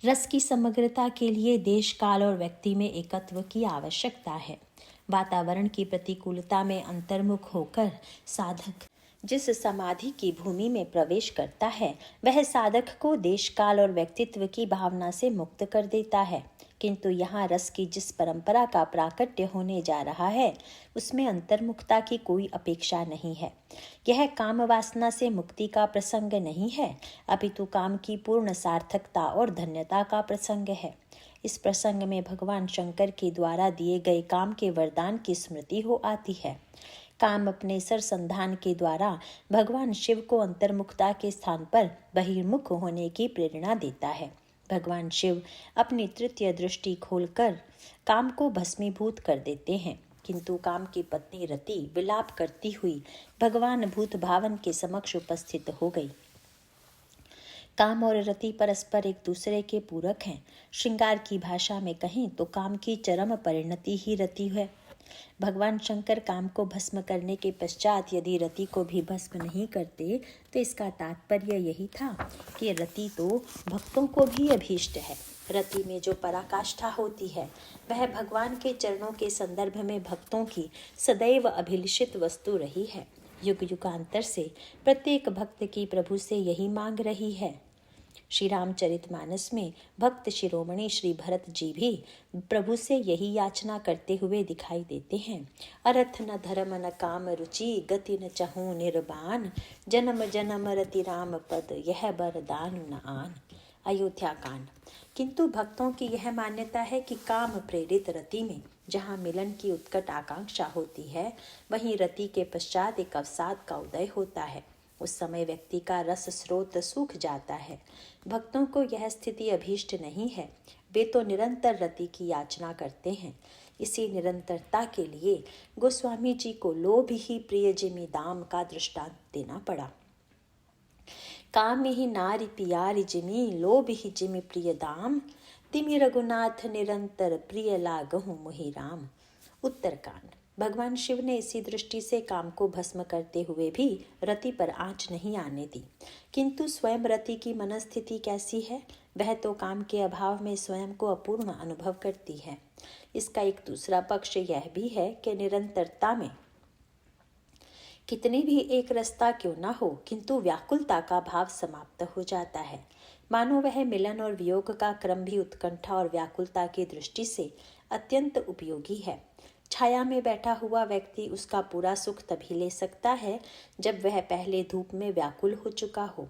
रस की समग्रता के लिए देश काल और व्यक्ति में एकत्व की आवश्यकता है। वातावरण की प्रतिकूलता में अंतर्मुख होकर साधक जिस समाधि की भूमि में प्रवेश करता है वह साधक को देश काल और व्यक्तित्व की भावना से मुक्त कर देता है। किंतु यहाँ रस की जिस परंपरा का प्राकट्य होने जा रहा है उसमें अंतर्मुखता की कोई अपेक्षा नहीं है। यह काम वासना से मुक्ति का प्रसंग नहीं है, अपितु काम की पूर्ण सार्थकता और धन्यता का प्रसंग है। इस प्रसंग में भगवान शंकर के द्वारा दिए गए काम के वरदान की स्मृति हो आती है। काम अपने सरसंधान के द्वारा भगवान शिव को अंतर्मुखता के स्थान पर बहिर्मुख होने की प्रेरणा देता है। भगवान शिव अपनी तृतीय दृष्टि खोलकर काम को भस्मीभूत कर देते हैं, किंतु काम की पत्नी रति विलाप करती हुई भगवान भूत भावन के समक्ष उपस्थित हो गई। काम और रति परस्पर एक दूसरे के पूरक हैं। श्रृंगार की भाषा में कहें तो काम की चरम परिणति ही रति है। भगवान शंकर काम को भस्म करने के पश्चात यदि रति को भी भस्म नहीं करते तो इसका तात्पर्य यही था कि रति तो भक्तों को भी अभीष्ट है। रति में जो पराकाष्ठा होती है वह भगवान के चरणों के संदर्भ में भक्तों की सदैव अभिलषित वस्तु रही है। युग युगांतर से प्रत्येक भक्त की प्रभु से यही मांग रही है। श्री रामचरितमानस में भक्त शिरोमणि श्री भरत जी भी प्रभु से यही याचना करते हुए दिखाई देते हैं। अर्थ न धर्म न काम रुचि गति न चहूँ निर्बान जन्म जन्म रति राम पद यह बरदान न आन। अयोध्या कांड। किंतु भक्तों की यह मान्यता है कि काम प्रेरित रति में जहाँ मिलन की उत्कट आकांक्षा होती है वहीं रति के पश्चात एक अवसाद का उदय होता है। उस समय व्यक्ति का रस स्रोत सूख जाता है। भक्तों को यह स्थिति अभीष्ट नहीं है। वे तो निरंतर रति की याचना करते हैं। इसी निरंतरता के लिए गोस्वामी जी को लोभ ही प्रिय जिमि दाम का दृष्टांत देना पड़ा। काम ही नारी पियारी जिमि लोभ ही जिमि प्रिय दाम तिमि रघुनाथ निरंतर प्रिय लागहु मोहि राम। उत्तरकांड। भगवान शिव ने इसी दृष्टि से काम को भस्म करते हुए भी रति पर आंच नहीं आने दी। किंतु स्वयं रति की मनस्थिति कैसी है? वह तो काम के अभाव में स्वयं को अपूर्ण अनुभव करती है। इसका एक दूसरा पक्ष यह भी है कि निरंतरता में कितनी भी एक रास्ता क्यों ना हो, किंतु व्याकुलता का भाव समाप्त हो जाता है। मानो वह मिलन और वियोग का क्रम भी उत्कंठा और व्याकुलता की दृष्टि से अत्यंत उपयोगी है। छाया में बैठा हुआ व्यक्ति उसका पूरा सुख तभी ले सकता है जब वह पहले धूप में व्याकुल हो चुका हो।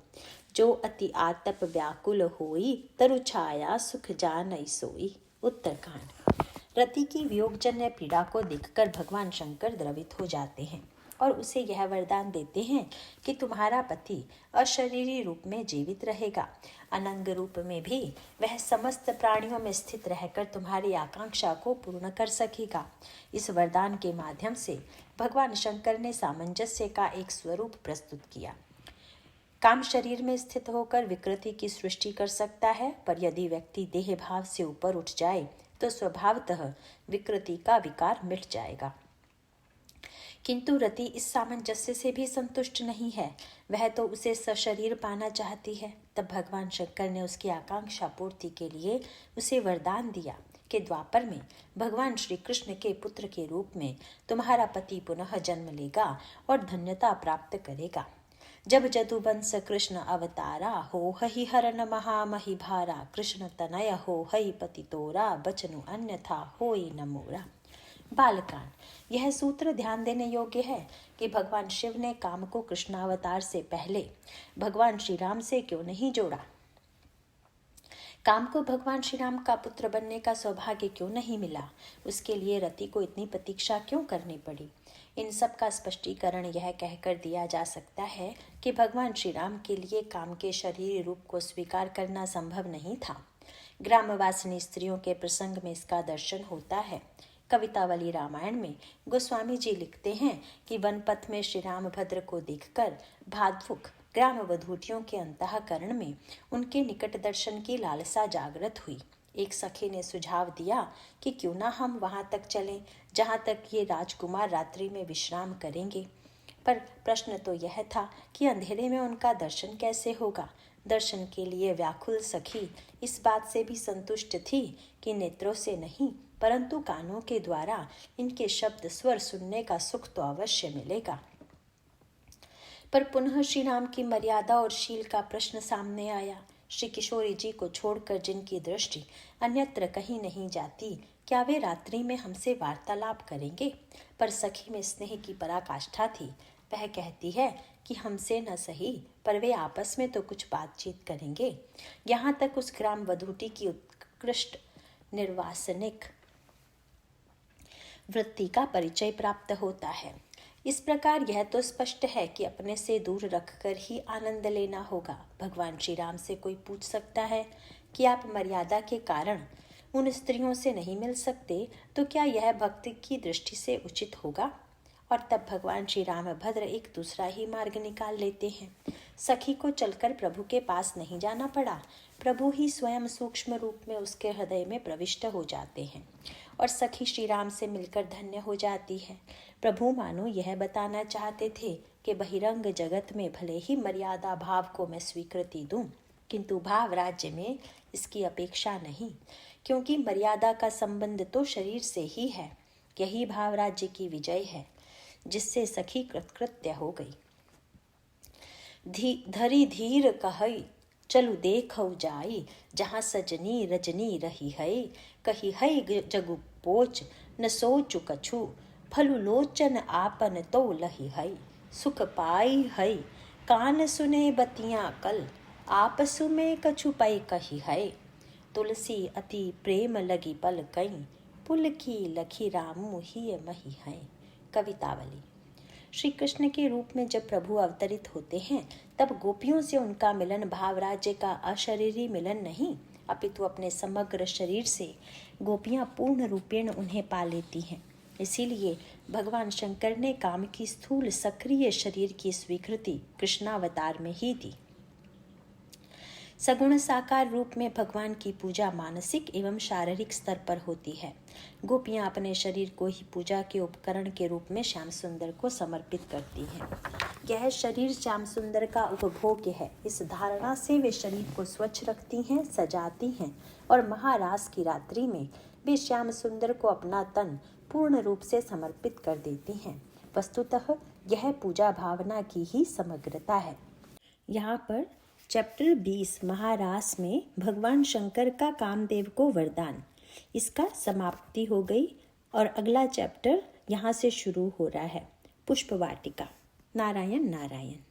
जो अति आतप व्याकुल होई, तरु छाया सुख जानई सोई। उत्तरकांड। रति की वियोगजन्य पीड़ा को देखकर भगवान शंकर द्रवित हो जाते हैं और उसे यह वरदान देते हैं कि तुम्हारा पति अशरीरी रूप में जीवित रहेगा। अनंग रूप में भी वह समस्त प्राणियों में स्थित रहकर तुम्हारी आकांक्षा को पूर्ण कर सकेगा। इस वरदान के माध्यम से भगवान शंकर ने सामंजस्य का एक स्वरूप प्रस्तुत किया। काम शरीर में स्थित होकर विकृति की सृष्टि कर सकता है, पर यदि व्यक्ति देह भाव से ऊपर उठ जाए तो स्वभावतः विकृति का विकार मिट जाएगा। किंतु रति इस सामंजस्य से भी संतुष्ट नहीं है। वह तो उसे सशरीर पाना चाहती है। तब भगवान शंकर ने उसकी आकांक्षा पूर्ति के लिए उसे वरदान दिया कि द्वापर में भगवान श्री कृष्ण के पुत्र के रूप में तुम्हारा पति पुनः जन्म लेगा और धन्यता प्राप्त करेगा। जब जदुवंश कृष्ण अवतारा, हो हई हरण महामहि भारा, कृष्ण तनय हो हई पति तोरा, बचनु अन्यथा होई न मोरा। बालकांड। यह सूत्र ध्यान देने योग्य है कि भगवान शिव ने काम को कृष्णावतार से पहले भगवान श्री राम से क्यों नहीं जोड़ा। काम को भगवान श्री राम का पुत्र बनने का सौभाग्य क्यों नहीं मिला, उसके लिए रति को इतनी प्रतीक्षा क्यों करनी पड़ी। इन सब का स्पष्टीकरण यह कहकर दिया जा सकता है कि भगवान श्री राम के लिए काम के शरीर रूप को स्वीकार करना संभव नहीं था। ग्रामवासिनी स्त्रियों के प्रसंग में इसका दर्शन होता है। कवितावली रामायण में गोस्वामी जी लिखते हैं कि वनपथ में श्री रामभद्र को देखकर भावुक ग्राम वधूटियों के अंतःकरण में उनके निकट दर्शन की लालसा जागृत हुई। एक सखी ने सुझाव दिया कि क्यों ना हम वहां तक चलें जहां तक ये राजकुमार रात्रि में विश्राम करेंगे। पर प्रश्न तो यह था कि अंधेरे में उनका दर्शन कैसे होगा। दर्शन के लिए व्याकुल सखी इस बात से भी संतुष्ट थी कि नेत्रों से नहीं परंतु कानों के द्वारा इनके शब्द स्वर सुनने का सुख तो अवश्य मिलेगा। पर पुनः श्री राम की मर्यादा और शील का प्रश्न सामने आया। श्री किशोरी जी को छोड़कर जिनकी दृष्टि अन्यत्र कहीं नहीं जाती, क्या वे रात्रि में हमसे वार्तालाप करेंगे। पर सखी में स्नेह की पराकाष्ठा थी। वह कहती है कि हमसे न सही पर वे आपस में तो कुछ बातचीत करेंगे। यहाँ तक उस ग्राम वधूटी की उत्कृष्ट निर्वासनिक वृत्ति का परिचय प्राप्त होता है। इस प्रकार यह तो स्पष्ट है कि अपने से दूर रखकर ही आनंद लेना होगा। भगवान श्री राम से कोई पूछ सकता है कि आप मर्यादा के कारण उन स्त्रियों से नहीं मिल सकते, तो क्या यह भक्ति की दृष्टि से उचित होगा। और तब भगवान श्री रामभद्र एक दूसरा ही मार्ग निकाल लेते हैं। सखी को चलकर प्रभु के पास नहीं जाना पड़ा। प्रभु ही स्वयं सूक्ष्म रूप में उसके हृदय में प्रविष्ट हो जाते हैं और सखी श्री राम से मिलकर धन्य हो जाती है। प्रभु मानो यह बताना चाहते थे कि बहिरंग जगत में भले ही मर्यादा भाव को मैं स्वीकृति दूं, किंतु भाव राज्य में इसकी अपेक्षा नहीं, क्योंकि मर्यादा का संबंध तो शरीर से ही है। यही भाव राज्य की विजय है, जिससे सखी कृतकृत्य हो गई। धरी धीर कहई चलु देखौ जाई, जहाँ सजनी रजनी रही है, कही है जगु पोच न सोचु कछु, फलु लोचन आपन तो लही है, सुख पाई है कान सुने बतियां कल, आपसु में कछु पै कही है, तुलसी अति प्रेम लगी पल कई, पुल की लखी रामू ही मही है। कवितावली। श्री कृष्ण के रूप में जब प्रभु अवतरित होते हैं तब गोपियों से उनका मिलन भाव राज्य का अशरीरी मिलन नहीं, अपितु अपने समग्र शरीर से गोपियां पूर्ण रूपेण उन्हें पा लेती हैं। इसीलिए भगवान शंकर ने काम की स्थूल सक्रिय शरीर की स्वीकृति कृष्णावतार में ही दी। सगुण साकार रूप में भगवान की पूजा मानसिक एवं शारीरिक स्तर पर होती है। गोपियाँ अपने शरीर को ही पूजा के उपकरण के रूप में श्याम सुंदर को समर्पित करती हैं। यह शरीर श्याम सुंदर का उपभोग्य है। इस धारणा से वे शरीर को स्वच्छ रखती हैं, सजाती हैं और महारास की रात्रि में वे श्याम सुंदर को अपना तन पूर्ण रूप से समर्पित कर देती हैं। वस्तुतः यह पूजा भावना की ही समग्रता है। यहाँ पर चैप्टर 20 महारास में भगवान शंकर का कामदेव को वरदान, इसका समाप्ति हो गई और अगला चैप्टर यहाँ से शुरू हो रहा है, पुष्प वाटिका। नारायण नारायण।